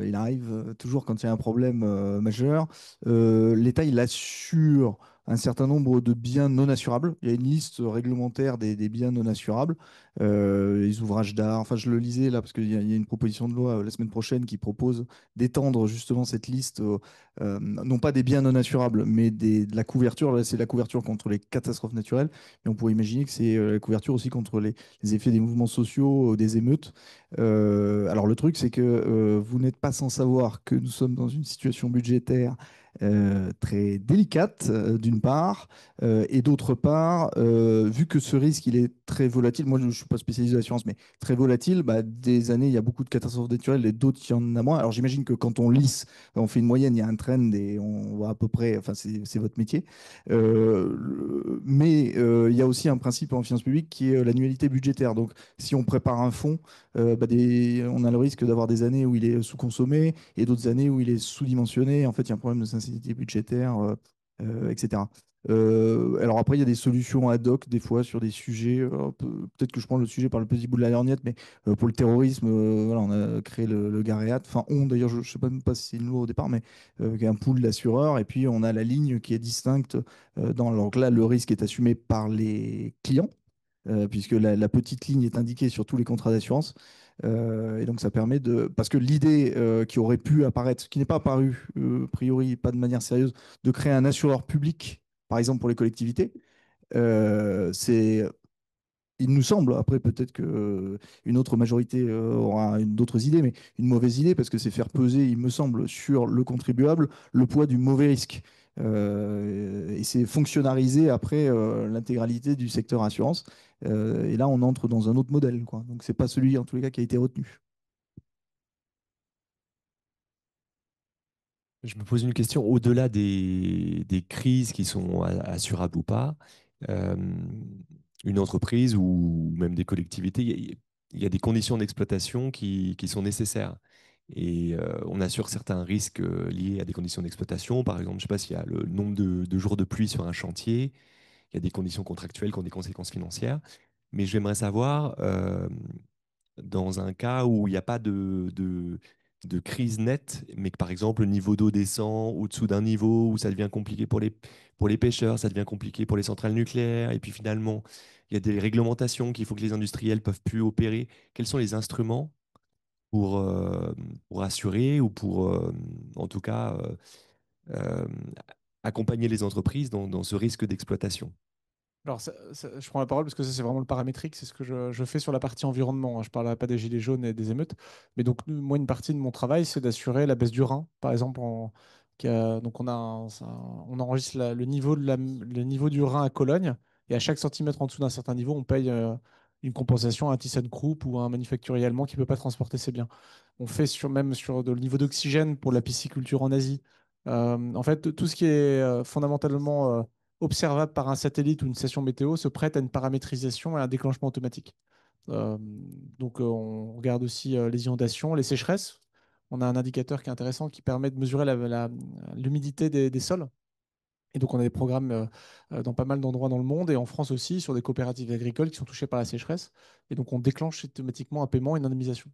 Il arrive toujours quand il y a un problème majeur. L'État, il assure un certain nombre de biens non assurables. Il y a une liste réglementaire des biens non assurables, les ouvrages d'art. Enfin, je le lisais là parce qu'il y a une proposition de loi la semaine prochaine qui propose d'étendre justement cette liste, non pas des biens non assurables, mais de la couverture. Là, c'est la couverture contre les catastrophes naturelles, mais on pourrait imaginer que c'est la couverture aussi contre les effets des mouvements sociaux, des émeutes. Alors le truc, c'est que vous n'êtes pas sans savoir que nous sommes dans une situation budgétaire très délicate, d'une part, et d'autre part, vu que ce risque, il est très volatile, moi je ne suis pas spécialiste de l'assurance, mais très volatile, bah, des années, il y a beaucoup de catastrophes naturelles et d'autres, il y en a moins. Alors j'imagine que quand on lisse, on fait une moyenne, il y a un trend et on voit à peu près, enfin c'est votre métier. Mais il y a aussi un principe en finance publique qui est l'annualité budgétaire. Donc si on prépare un fonds, on a le risque d'avoir des années où il est sous-consommé et d'autres années où il est sous-dimensionné. En fait, il y a un problème de sincérité budgétaire, etc. Alors après, il y a des solutions ad hoc des fois sur des sujets. Peut-être que je prends le sujet par le petit bout de la lorgnette, mais pour le terrorisme, voilà, on a créé le GAREAT. Enfin, d'ailleurs, je ne sais même pas si c'est une loi au départ, mais qui est un pool d'assureurs. Et puis, on a la ligne qui est distincte. Donc là, le risque est assumé par les clients puisque la petite ligne est indiquée sur tous les contrats d'assurance. Et donc ça permet de... Parce que l'idée qui aurait pu apparaître, qui n'est pas apparue, a priori, pas de manière sérieuse, de créer un assureur public, par exemple pour les collectivités, c'est... Il nous semble, après peut-être qu'une autre majorité aura d'autres idées, mais une mauvaise idée parce que c'est faire peser, il me semble, sur le contribuable le poids du mauvais risque. Et c'est fonctionnariser après l'intégralité du secteur assurance. Et là, on entre dans un autre modèle, quoi. Donc, c'est pas celui, en tous les cas, qui a été retenu. Je me pose une question, au-delà des crises qui sont assurables ou pas, euh, une entreprise ou même des collectivités, il y a des conditions d'exploitation qui sont nécessaires. Et on assure certains risques liés à des conditions d'exploitation. Par exemple, je ne sais pas s'il y a le nombre de jours de pluie sur un chantier, il y a des conditions contractuelles qui ont des conséquences financières. Mais j'aimerais savoir, dans un cas où il n'y a pas de crise nette, mais que par exemple le niveau d'eau descend au-dessous d'un niveau où ça devient compliqué pour les pêcheurs, ça devient compliqué pour les centrales nucléaires, et puis finalement il y a des réglementations qu'il faut que les industriels peuvent plus opérer. Quels sont les instruments pour, euh, pour assurer ou pour en tout cas euh, accompagner les entreprises dans ce risque d'exploitation? Alors, je prends la parole parce que ça, c'est vraiment le paramétrique, c'est ce que je fais sur la partie environnement, hein. Je ne parlerai pas des gilets jaunes et des émeutes. Mais donc, moi, une partie de mon travail, c'est d'assurer la baisse du Rhin. Par exemple, donc on enregistre le niveau du Rhin à Cologne. Et à chaque centimètre en dessous d'un certain niveau, on paye une compensation à un ThyssenKrupp ou à un manufacturier allemand qui ne peut pas transporter ses biens. On fait même sur le niveau d'oxygène pour la pisciculture en Asie. En fait, tout ce qui est fondamentalement observable par un satellite ou une station météo se prête à une paramétrisation et à un déclenchement automatique. Euh, donc, on regarde aussi les inondations, les sécheresses. On a un indicateur qui est intéressant qui permet de mesurer l'humidité des sols. Et donc, on a des programmes dans pas mal d'endroits dans le monde et en France aussi sur des coopératives agricoles qui sont touchées par la sécheresse. Et donc, on déclenche automatiquement un paiement et une indemnisation.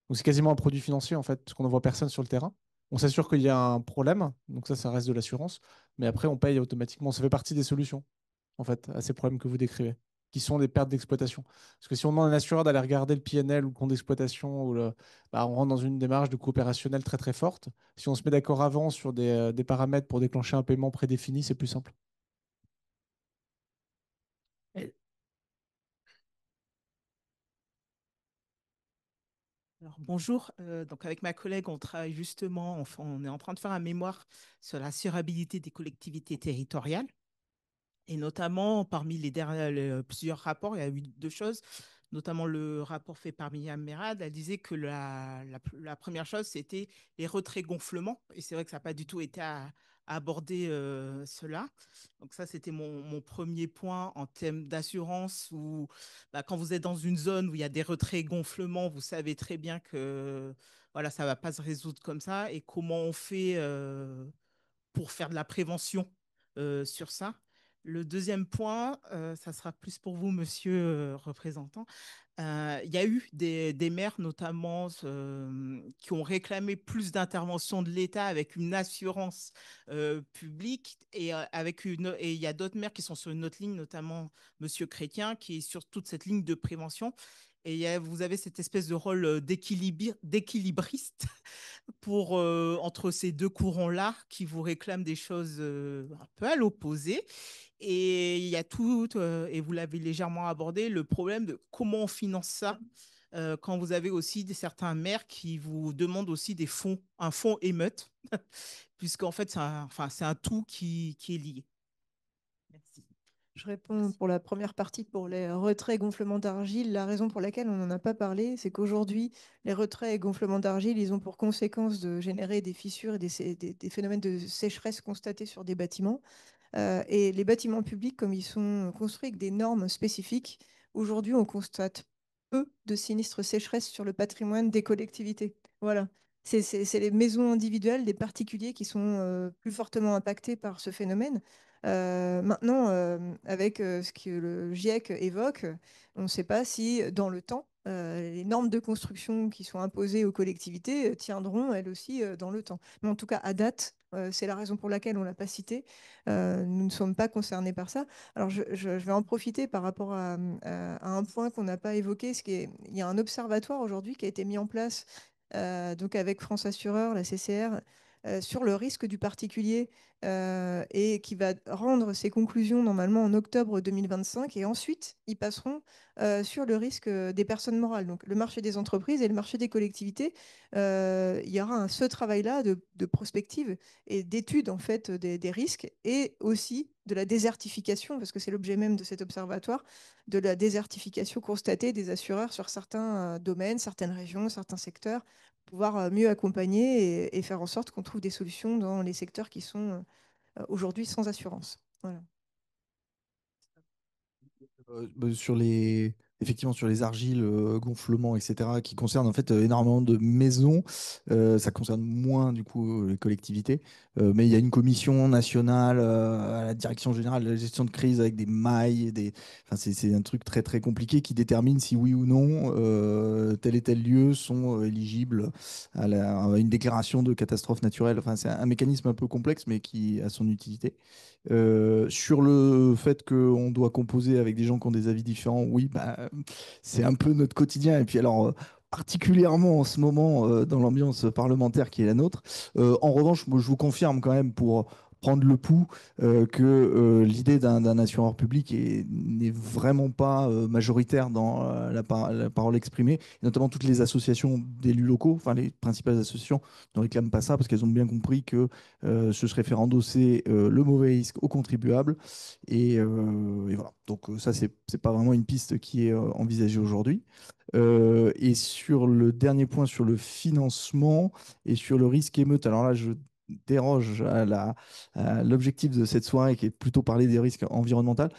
Donc, c'est quasiment un produit financier, en fait, parce qu'on ne voit personne sur le terrain. On s'assure qu'il y a un problème. Donc, ça reste de l'assurance. Mais après, on paye automatiquement. Ça fait partie des solutions, en fait, à ces problèmes que vous décrivez, qui sont des pertes d'exploitation. Parce que si on demande à un assureur d'aller regarder le PNL ou le compte d'exploitation, on rentre dans une démarche de coopérationnel très très forte. Si on se met d'accord avant sur des paramètres pour déclencher un paiement prédéfini, c'est plus simple. Alors, bonjour. Donc avec ma collègue, on travaille justement, on est en train de faire un mémoire sur la surabilité des collectivités territoriales. Et notamment, parmi plusieurs rapports, il y a eu deux choses, notamment le rapport fait par Myriam Merad. Elle disait que la première chose, c'était les retraits gonflements. Et c'est vrai que ça n'a pas du tout été à aborder cela. Donc ça, c'était mon premier point en termes d'assurance où bah, quand vous êtes dans une zone où il y a des retraits gonflements, vous savez très bien que voilà, ça ne va pas se résoudre comme ça. Et comment on fait pour faire de la prévention sur ça. Le deuxième point, ça sera plus pour vous, monsieur représentant. Il y a eu des maires, notamment, qui ont réclamé plus d'intervention de l'État avec une assurance publique et il y a d'autres maires qui sont sur une autre ligne, notamment monsieur Chrétien, qui est sur toute cette ligne de prévention. Et vous avez cette espèce de rôle d'équilibriste entre ces deux courants-là qui vous réclament des choses un peu à l'opposé. Et il y a tout, et vous l'avez légèrement abordé, le problème de comment on finance ça quand vous avez aussi certains maires qui vous demandent aussi des fonds, un fonds émeute, puisqu'en fait, c'est un tout qui est lié. Merci. Je réponds pour la première partie pour les retraits et gonflements d'argile. La raison pour laquelle on n'en a pas parlé, c'est qu'aujourd'hui, les retraits et gonflements d'argile, ils ont pour conséquence de générer des fissures et des phénomènes de sécheresse constatés sur des bâtiments. Et les bâtiments publics, comme ils sont construits avec des normes spécifiques, aujourd'hui, on constate peu de sinistres sécheresse sur le patrimoine des collectivités. Voilà. C'est les maisons individuelles des particuliers qui sont plus fortement impactés par ce phénomène. Maintenant, avec ce que le GIEC évoque, on ne sait pas si dans le temps, les normes de construction qui sont imposées aux collectivités tiendront elles aussi dans le temps. Mais en tout cas, à date, c'est la raison pour laquelle on ne l'a pas cité. Nous ne sommes pas concernés par ça. Alors, je vais en profiter par rapport à un point qu'on n'a pas évoqué. Il y a un observatoire aujourd'hui qui a été mis en place donc avec France Assureur, la CCR, sur le risque du particulier et qui va rendre ses conclusions normalement en octobre 2025. Et ensuite, ils passeront sur le risque des personnes morales, donc le marché des entreprises et le marché des collectivités. Il y aura ce travail-là de prospective et d'étude en fait des risques et aussi de la désertification, parce que c'est l'objet même de cet observatoire, de la désertification constatée des assureurs sur certains domaines, certaines régions, certains secteurs, pour pouvoir mieux accompagner et faire en sorte qu'on trouve des solutions dans les secteurs qui sont aujourd'hui sans assurance. Voilà. Sur effectivement, sur les argiles, gonflements, etc., qui concernent en fait énormément de maisons. Ça concerne moins du coup les collectivités. Mais il y a une commission nationale à la direction générale de la gestion de crise avec des mailles. Enfin, c'est un truc très très compliqué qui détermine si oui ou non tel et tel lieu sont éligibles à une déclaration de catastrophe naturelle. Enfin, c'est un mécanisme un peu complexe, mais qui a son utilité. Sur le fait qu'on doit composer avec des gens qui ont des avis différents, oui, bah, c'est un peu notre quotidien. Et puis alors, particulièrement en ce moment, dans l'ambiance parlementaire qui est la nôtre. En revanche, moi, je vous confirme quand même pour prendre le pouls que l'idée d'un assureur public n'est vraiment pas majoritaire dans la parole exprimée, et notamment toutes les associations d'élus locaux, enfin les principales associations ne réclament pas ça parce qu'elles ont bien compris que ce serait faire endosser le mauvais risque aux contribuables. Et voilà. Donc ça, c'est pas vraiment une piste qui est envisagée aujourd'hui. Et sur le dernier point, sur le financement et sur le risque émeute, alors là, je déroge à l'objectif de cette soirée, qui est plutôt parler des risques environnementaux.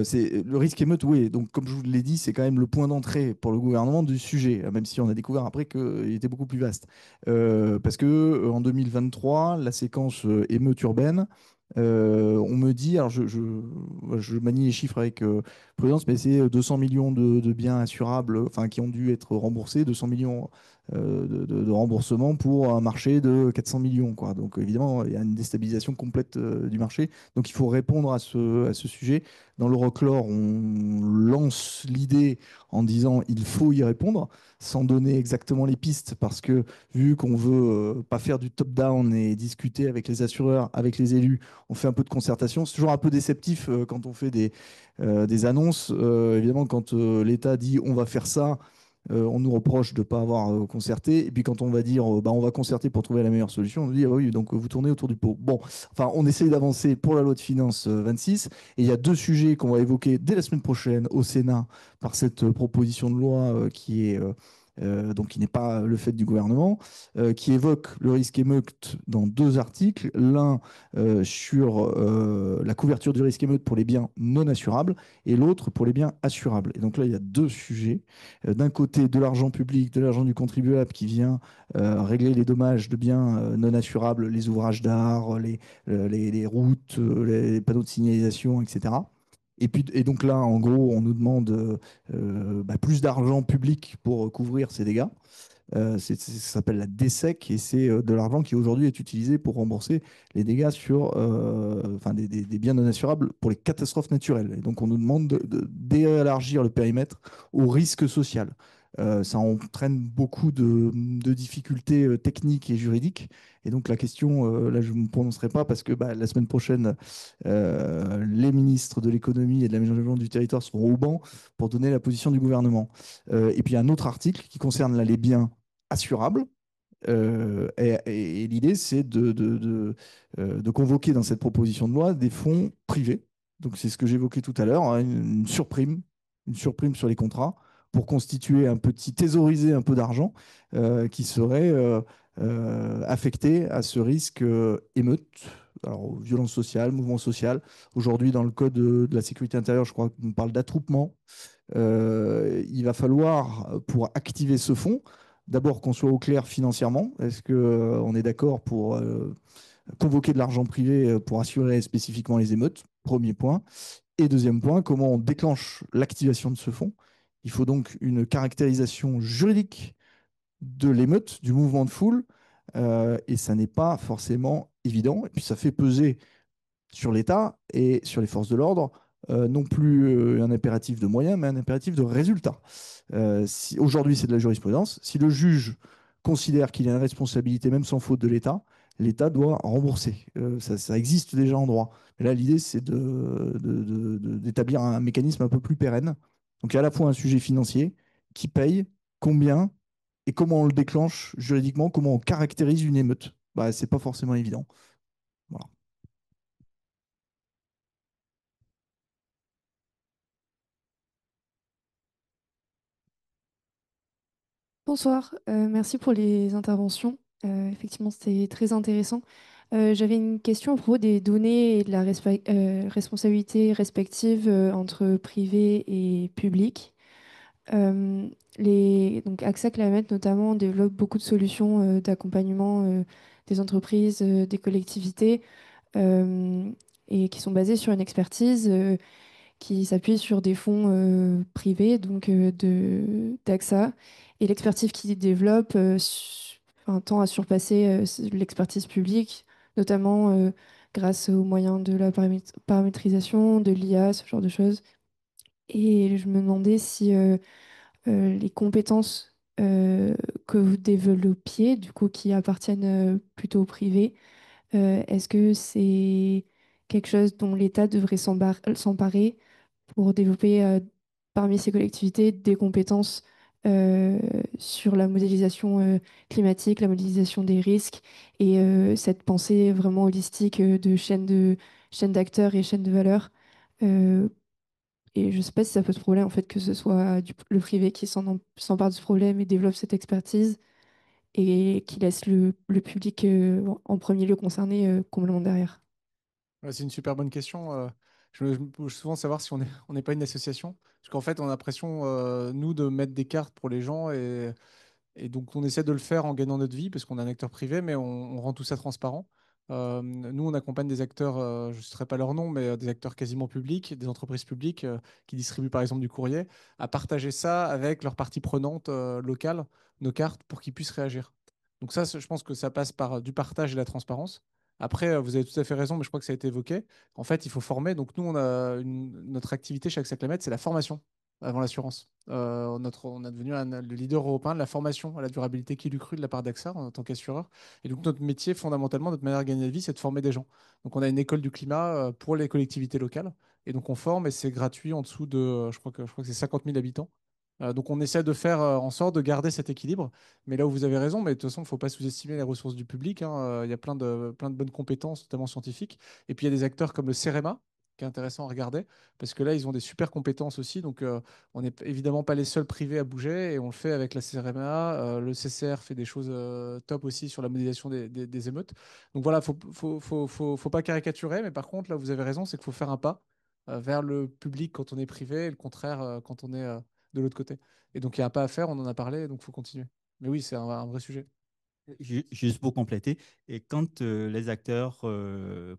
C'est le risque émeute, oui. Donc, comme je vous l'ai dit, c'est quand même le point d'entrée pour le gouvernement du sujet, même si on a découvert après qu'il était beaucoup plus vaste. Parce que en 2023, la séquence émeute urbaine, on me dit, alors je manie les chiffres avec prudence, mais c'est 200 millions de biens assurables, enfin qui ont dû être remboursés, 200 millions de remboursement pour un marché de 400 millions, quoi. Donc évidemment, il y a une déstabilisation complète du marché. Donc il faut répondre à ce sujet. Dans l'Euroclore, on lance l'idée en disant il faut y répondre, sans donner exactement les pistes, parce que vu qu'on veut pas faire du top-down et discuter avec les assureurs, avec les élus, on fait un peu de concertation. C'est toujours un peu déceptif quand on fait des annonces. Évidemment, quand l'État dit on va faire ça, on nous reproche de ne pas avoir concerté. Et puis quand on va dire bah, on va concerter pour trouver la meilleure solution, on nous dit ah oui, donc vous tournez autour du pot. Bon, enfin, on essaye d'avancer pour la loi de finances 26. Et il y a deux sujets qu'on va évoquer dès la semaine prochaine au Sénat par cette proposition de loi qui est donc qui n'est pas le fait du gouvernement, qui évoque le risque émeute dans deux articles. L'un sur la couverture du risque émeute pour les biens non assurables et l'autre pour les biens assurables. Et donc là, il y a deux sujets. D'un côté, de l'argent public, de l'argent du contribuable qui vient régler les dommages de biens non assurables, les ouvrages d'art, les routes, les panneaux de signalisation, etc. Et puis, et donc là, en gros, on nous demande bah, plus d'argent public pour couvrir ces dégâts. Ça s'appelle la DSEC et c'est de l'argent qui aujourd'hui est utilisé pour rembourser les dégâts sur enfin, des biens non assurables pour les catastrophes naturelles. Et donc on nous demande d'élargir le périmètre au risque social. Ça entraîne beaucoup de difficultés techniques et juridiques. Et donc la question, là je ne me prononcerai pas parce que bah, la semaine prochaine, les ministres de l'économie et de l'aménagement du territoire seront au banc pour donner la position du gouvernement. Et puis un autre article qui concerne là, les biens assurables. Et l'idée, c'est de convoquer dans cette proposition de loi des fonds privés. Donc, c'est ce que j'évoquais tout à l'heure, hein, une surprime sur les contrats pour constituer un petit, thésauriser un peu d'argent qui serait affecté à ce risque émeute. Alors, violence sociale, mouvement social. Aujourd'hui, dans le code de la sécurité intérieure, je crois qu'on parle d'attroupement. Il va falloir, pour activer ce fonds, d'abord qu'on soit au clair financièrement. Est-ce qu'on est d'accord pour convoquer de l'argent privé pour assurer spécifiquement les émeutes? Premier point. Et deuxième point, comment on déclenche l'activation de ce fonds? Il faut donc une caractérisation juridique de l'émeute, du mouvement de foule, et ça n'est pas forcément évident. Et puis ça fait peser sur l'État et sur les forces de l'ordre, non plus un impératif de moyens, mais un impératif de résultat. Aujourd'hui, c'est de la jurisprudence. Si le juge considère qu'il y a une responsabilité, même sans faute de l'État, l'État doit rembourser. Ça existe déjà en droit. Mais là, l'idée, c'est d'établir un mécanisme un peu plus pérenne. Donc, il y a à la fois un sujet financier, qui paye, combien, et comment on le déclenche juridiquement, comment on caractérise une émeute. Bah, c'est pas forcément évident. Voilà. Bonsoir, merci pour les interventions. Effectivement, c'était très intéressant. J'avais une question à propos des données et de la responsabilité respective entre privé et public. Donc AXA Climate notamment développe beaucoup de solutions d'accompagnement des entreprises, des collectivités euh, et qui sont basées sur une expertise qui s'appuie sur des fonds privés, donc d'AXA. Et l'expertise qu'ils développent tend à surpasser l'expertise publique, notamment grâce aux moyens de la paramétrisation, de l'IA, ce genre de choses. Et je me demandais si les compétences que vous développiez, du coup, qui appartiennent plutôt au privé, est-ce que c'est quelque chose dont l'État devrait s'emparer pour développer parmi ces collectivités des compétences sur la modélisation climatique, la modélisation des risques et cette pensée vraiment holistique chaîne d'acteurs et chaîne de valeur. Euh, et je ne sais pas si ça pose problème en fait que ce soit le privé qui s'empare de ce problème et développe cette expertise. et qui laisse le public en premier lieu concerné complètement derrière? Ouais, c'est une super bonne question. Je me pose souvent savoir si on n'est pas une association. Parce qu'en fait, on a l'impression, nous, de mettre des cartes pour les gens. Et donc, on essaie de le faire en gagnant notre vie, parce qu'on est un acteur privé, mais on rend tout ça transparent. Nous, on accompagne des acteurs, je ne citerai pas leur nom, mais des acteurs quasiment publics, des entreprises publiques qui distribuent par exemple du courrier, à partager ça avec leurs parties prenantes locales, nos cartes, pour qu'ils puissent réagir. Donc ça, je pense que ça passe par du partage et de la transparence. Après, vous avez tout à fait raison, mais je crois que ça a été évoqué. En fait, il faut former. Donc nous, notre activité chez AXA Climate, c'est la formation avant l'assurance. On a devenu le leader européen de la formation à la durabilité qui l'eût cru de la part d'AXA en tant qu'assureur. Et donc notre métier, fondamentalement, notre manière de gagner la vie, c'est de former des gens. Donc on a une école du climat pour les collectivités locales. Et donc on forme et c'est gratuit en dessous de, je crois que c'est 50 000 habitants. Donc on essaie de faire en sorte de garder cet équilibre. Mais là où vous avez raison, mais de toute façon, il ne faut pas sous-estimer les ressources du public, hein. Il y a plein de bonnes compétences, notamment scientifiques. Et puis il y a des acteurs comme le CEREMA, qui est intéressant à regarder, parce que là, ils ont des super compétences aussi. Donc on n'est évidemment pas les seuls privés à bouger, et on le fait avec la CEREMA. Le CCR fait des choses top aussi sur la modélisation des émeutes. Donc voilà, faut pas caricaturer, mais par contre, là, vous avez raison, c'est qu'il faut faire un pas vers le public quand on est privé, et le contraire quand on est de l'autre côté. Et donc, il y a un pas à faire, on en a parlé, donc il faut continuer. Mais oui, c'est un vrai sujet. Juste pour compléter, et quand les acteurs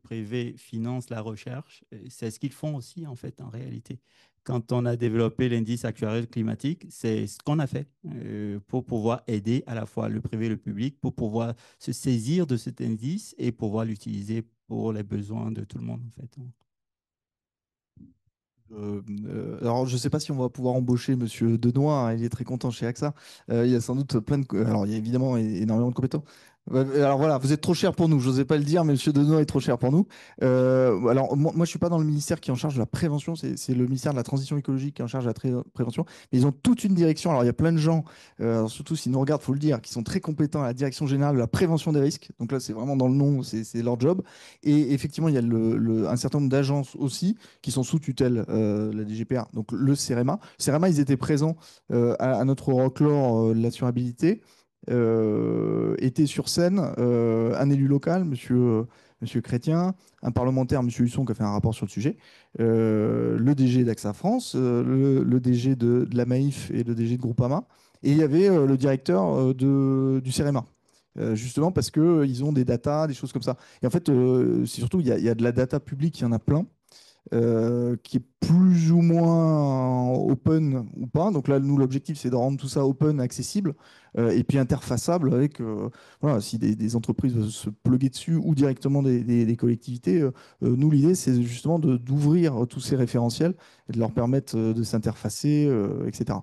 privés financent la recherche, c'est ce qu'ils font aussi en fait en réalité. Quand on a développé l'indice actuariel climatique, c'est ce qu'on a fait pour pouvoir aider à la fois le privé et le public, pour pouvoir se saisir de cet indice et pouvoir l'utiliser pour les besoins de tout le monde en fait. Alors, je ne sais pas si on va pouvoir embaucher Monsieur Denoy, hein, il est très content chez AXA. Il y a sans doute plein de. Alors, il y a évidemment énormément de compétences. Alors voilà, vous êtes trop cher pour nous, je n'osais pas le dire, mais Monsieur Denoy est trop cher pour nous. Alors, moi, je ne suis pas dans le ministère qui est en charge de la prévention, c'est le ministère de la Transition écologique qui est en charge de la prévention. Mais ils ont toute une direction. Alors, il y a plein de gens, alors, surtout s'ils nous regardent, il faut le dire, qui sont très compétents à la direction générale de la prévention des risques. Donc là, c'est vraiment dans le nom, c'est leur job. Et effectivement, il y a un certain nombre d'agences aussi qui sont sous tutelle la DGPR, donc le CEREMA. CEREMA, ils étaient présents à notre Euroclore de l'assurabilité. Était sur scène un élu local, monsieur Chrétien, un parlementaire, monsieur Husson, qui a fait un rapport sur le sujet, le DG d'AXA France, le DG de la Maïf et le DG de Groupama. Et il y avait le directeur du CEREMA. Justement parce qu'ils ont des datas, des choses comme ça. Et en fait, c'est surtout, il y a de la data publique, il y en a plein qui est plus ou moins open ou pas. Donc là, nous, l'objectif, c'est de rendre tout ça open, accessible et puis interfaçable avec, voilà, si des entreprises veulent se plugger dessus ou directement des collectivités. Nous, l'idée, c'est justement d'ouvrir tous ces référentiels et de leur permettre de s'interfacer, etc.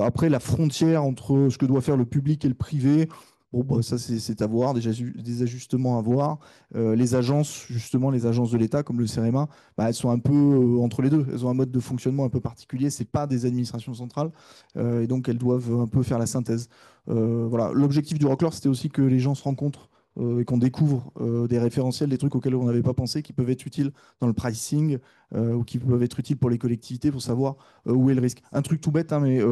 Après, la frontière entre ce que doit faire le public et le privé, bon, bah, ça, c'est à voir, des ajustements à voir. Les agences, justement, les agences de l'État, comme le CEREMA, bah, elles sont un peu entre les deux. Elles ont un mode de fonctionnement un peu particulier. Ce n'est pas des administrations centrales. Et donc, elles doivent un peu faire la synthèse. Voilà. L'objectif du Rocklore, c'était aussi que les gens se rencontrent et qu'on découvre des référentiels, des trucs auxquels on n'avait pas pensé, qui peuvent être utiles dans le pricing ou qui peuvent être utiles pour les collectivités pour savoir où est le risque. Un truc tout bête, hein, mais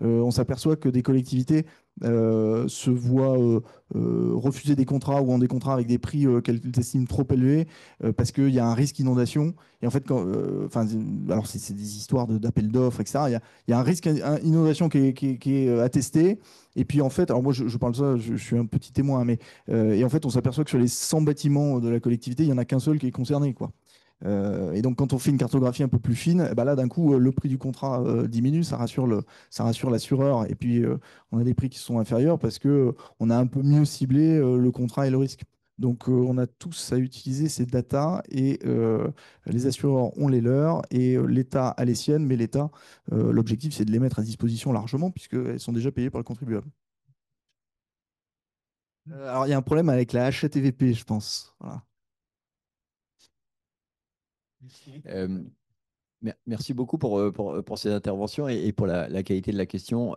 on s'aperçoit que des collectivités se voient refuser des contrats ou ont des contrats avec des prix qu'elles estiment trop élevés parce qu'il y a un risque inondation. Et en fait, alors c'est des histoires d'appel d'offres, etc. Il y a un risque inondation qui est attesté. Et puis en fait, alors moi je parle de ça, je suis un petit témoin, hein, mais et en fait on s'aperçoit que sur les 100 bâtiments de la collectivité, il n'y en a qu'un seul qui est concerné, quoi. Et donc, quand on fait une cartographie un peu plus fine, eh ben là, d'un coup, le prix du contrat diminue, ça rassure l'assureur. Et puis, on a des prix qui sont inférieurs parce que on a un peu mieux ciblé le contrat et le risque. Donc, on a tous à utiliser ces datas et les assureurs ont les leurs et l'État a les siennes. Mais l'État, l'objectif, c'est de les mettre à disposition largement puisqu'elles sont déjà payées par le contribuable. Alors, il y a un problème avec la HATVP, je pense. Voilà. Merci beaucoup pour ces interventions et pour la qualité de la question.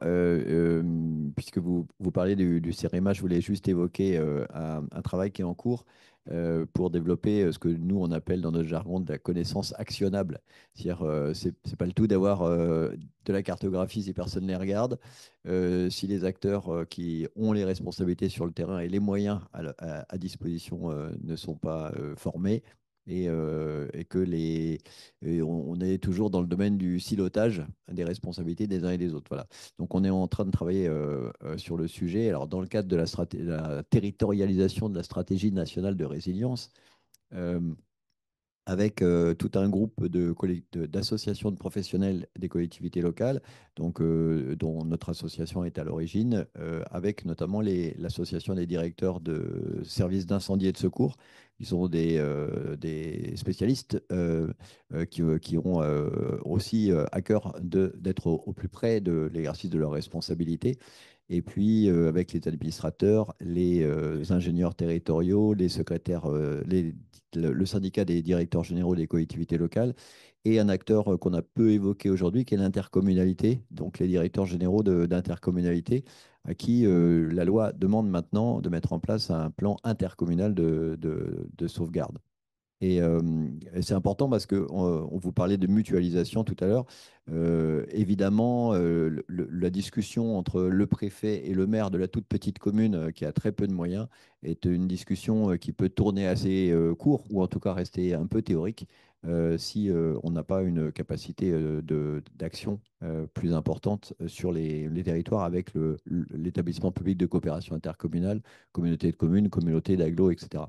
Puisque vous parlez du CEREMA, je voulais juste évoquer un travail qui est en cours pour développer ce que nous, on appelle dans notre jargon de la connaissance actionnable. C'est-à-dire, c'est pas le tout d'avoir de la cartographie si personne ne les regarde. Si les acteurs qui ont les responsabilités sur le terrain et les moyens à disposition ne sont pas formés, et que on est toujours dans le domaine du silotage des responsabilités des uns et des autres. Voilà. Donc on est en train de travailler sur le sujet. Alors dans le cadre de la territorialisation de la stratégie nationale de résilience, euh, avec tout un groupe d'associations de professionnels des collectivités locales, donc, dont notre association est à l'origine, avec notamment l'association des directeurs de services d'incendie et de secours, qui sont des spécialistes qui ont aussi à cœur d'être au plus près de l'exercice de leurs responsabilités. Et puis, avec les administrateurs, les ingénieurs territoriaux, les secrétaires, le syndicat des directeurs généraux des collectivités locales, et un acteur qu'on a peu évoqué aujourd'hui, qui est l'intercommunalité, donc les directeurs généraux d'intercommunalité, à qui la loi demande maintenant de mettre en place un plan intercommunal de sauvegarde. Et c'est important parce on vous parlait de mutualisation tout à l'heure. Évidemment, la discussion entre le préfet et le maire de la toute petite commune qui a très peu de moyens est une discussion qui peut tourner assez court ou en tout cas rester un peu théorique si on n'a pas une capacité d'action plus importante sur les territoires avec l'établissement public de coopération intercommunale, communauté de communes, communauté d'agglo, etc.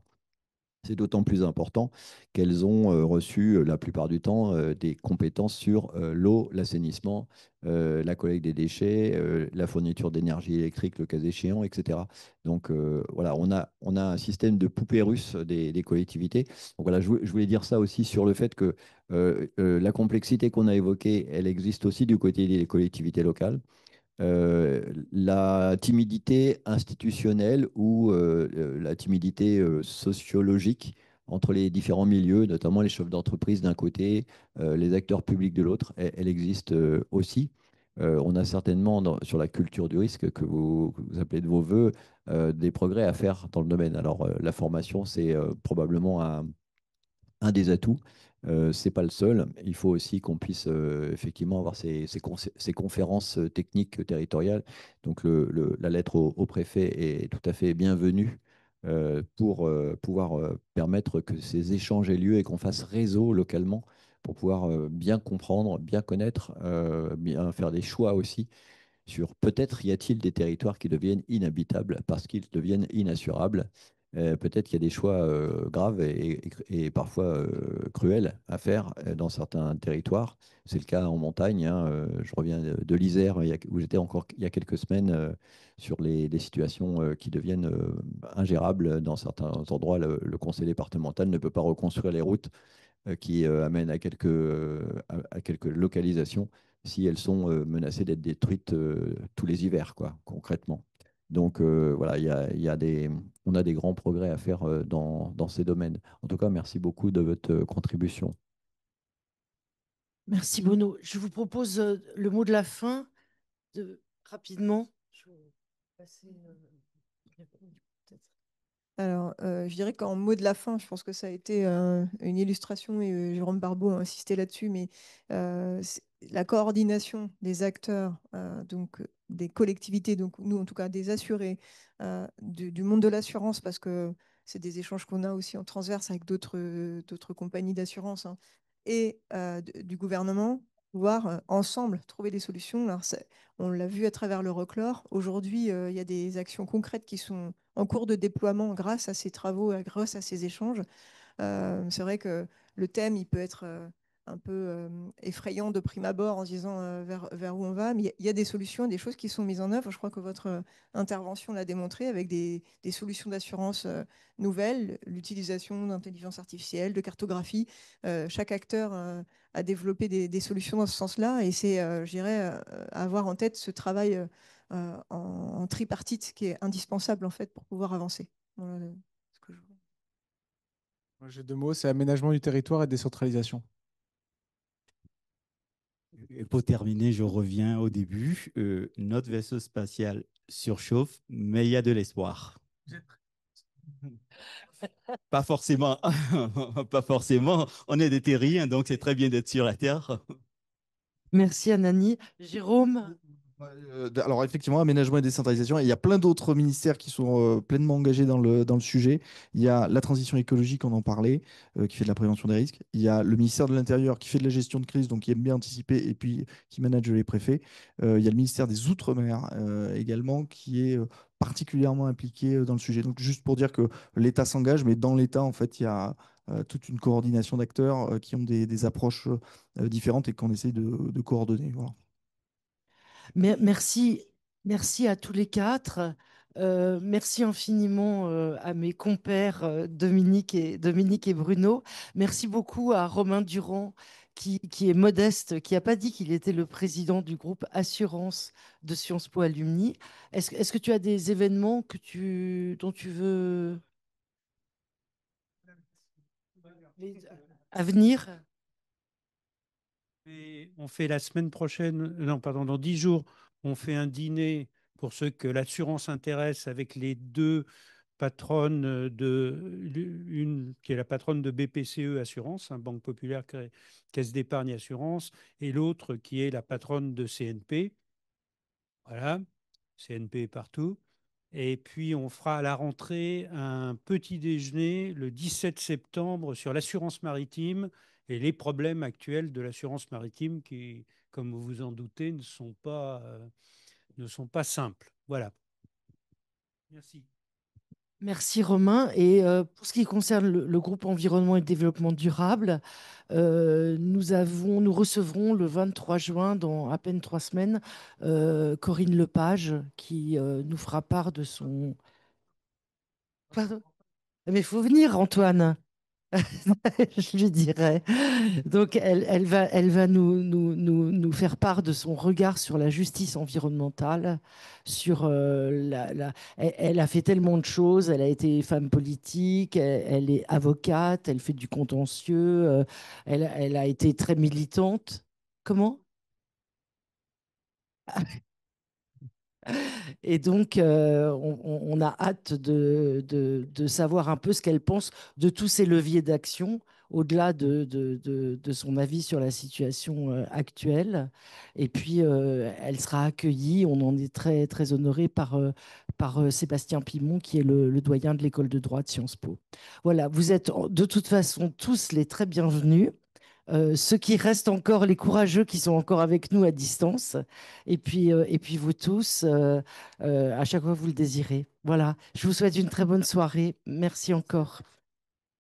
C'est d'autant plus important qu'elles ont reçu la plupart du temps des compétences sur l'eau, l'assainissement, la collecte des déchets, la fourniture d'énergie électrique, le cas échéant, etc. Donc voilà, on a un système de poupée russe des collectivités. Donc voilà, je voulais dire ça aussi sur le fait que la complexité qu'on a évoquée, elle existe aussi du côté des collectivités locales. La timidité institutionnelle ou la timidité sociologique entre les différents milieux, notamment les chefs d'entreprise d'un côté, les acteurs publics de l'autre, elle existe aussi. On a certainement sur la culture du risque que vous appelez de vos voeux des progrès à faire dans le domaine. Alors la formation, c'est probablement un des atouts. Ce n'est pas le seul. Il faut aussi qu'on puisse effectivement avoir ces conférences techniques territoriales. Donc la lettre au préfet est tout à fait bienvenue pour pouvoir permettre que ces échanges aient lieu et qu'on fasse réseau localement pour pouvoir bien comprendre, bien connaître, bien faire des choix aussi sur peut-être y a-t-il des territoires qui deviennent inhabitables parce qu'ils deviennent inassurables. Peut-être qu'il y a des choix graves et parfois cruels à faire dans certains territoires. C'est le cas en montagne, hein. Je reviens de l'Isère, où j'étais encore il y a quelques semaines, sur des situations qui deviennent ingérables dans certains endroits. Le conseil départemental ne peut pas reconstruire les routes qui amènent à quelques localisations si elles sont menacées d'être détruites tous les hivers, quoi, concrètement. Donc voilà, on a des grands progrès à faire dans ces domaines. En tout cas, merci beaucoup de votre contribution. Merci Bono. Je vous propose le mot de la fin, rapidement. Je vais passer, peut-être. Alors, je dirais qu'en mot de la fin, je pense que ça a été une illustration et Jérôme Barbeau a insisté là-dessus, mais la coordination des acteurs, donc des collectivités, donc nous en tout cas des assurés, du monde de l'assurance, parce que c'est des échanges qu'on a aussi en transverse avec d'autres compagnies d'assurance, hein, et du gouvernement, pouvoir ensemble trouver des solutions. Alors, on l'a vu à travers le Reclore. Aujourd'hui, il y a des actions concrètes qui sont en cours de déploiement grâce à ces travaux, grâce à ces échanges. C'est vrai que le thème, il peut être un peu effrayant de prime abord en se disant vers où on va, mais il y a des solutions, des choses qui sont mises en œuvre. Je crois que votre intervention l'a démontré avec des solutions d'assurance nouvelles, l'utilisation d'intelligence artificielle, de cartographie. Chaque acteur a développé des solutions dans ce sens-là, et c'est, je dirais, avoir en tête ce travail en tripartite qui est indispensable en fait pour pouvoir avancer. Voilà ce que je... Moi, j'ai deux mots, c'est aménagement du territoire et décentralisation. Et pour terminer, je reviens au début. Notre vaisseau spatial surchauffe, mais il y a de l'espoir. Pas forcément, pas forcément. On est des terriens, donc c'est très bien d'être sur la Terre. Merci Anani. Jérôme? Alors effectivement, aménagement et décentralisation, et il y a plein d'autres ministères qui sont pleinement engagés dans le sujet. Il y a la transition écologique, on en parlait, qui fait de la prévention des risques. Il y a le ministère de l'Intérieur qui fait de la gestion de crise, donc qui aime bien anticiper et puis qui manage les préfets. Il y a le ministère des Outre-mer également qui est particulièrement impliqué dans le sujet. Donc juste pour dire que l'État s'engage, mais dans l'État, en fait, il y a toute une coordination d'acteurs qui ont des approches différentes et qu'on essaye de coordonner. Voilà. Merci, merci à tous les quatre. Merci infiniment à mes compères Dominique et Bruno. Merci beaucoup à Romain Durand, qui est modeste, qui n'a pas dit qu'il était le président du groupe Assurance de Sciences Po Alumni. Est-ce que tu as des événements dont tu veux à venir? On fait la semaine prochaine, non, pardon, dans 10 jours, on fait un dîner pour ceux que l'assurance intéresse avec les deux patronnes une qui est la patronne de BPCE Assurance, Banque Populaire Caisse d'Épargne Assurance, et l'autre qui est la patronne de CNP. Voilà, CNP partout. Et puis, on fera à la rentrée un petit déjeuner le 17 septembre sur l'assurance maritime et les problèmes actuels de l'assurance maritime qui, comme vous vous en doutez, ne sont pas simples. Voilà. Merci. Merci Romain. Et pour ce qui concerne le groupe Environnement et Développement durable, nous recevrons le 23 juin, dans à peine 3 semaines, Corinne Lepage, qui nous fera part de son... Pardon. Mais il faut venir, Antoine. Je lui dirais. Donc, elle va nous faire part de son regard sur la justice environnementale, sur elle a fait tellement de choses. Elle a été femme politique, elle est avocate, elle fait du contentieux, elle a été très militante. Comment? Et donc, on a hâte de savoir un peu ce qu'elle pense de tous ces leviers d'action, au-delà de son avis sur la situation actuelle. Et puis, elle sera accueillie, on en est très, très honoré par Sébastien Pimon, qui est le doyen de l'école de droit de Sciences Po. Voilà, vous êtes de toute façon tous les très bienvenus. Ceux qui restent encore, les courageux qui sont encore avec nous à distance, et puis vous tous, à chaque fois que vous le désirez. Voilà, je vous souhaite une très bonne soirée. Merci encore.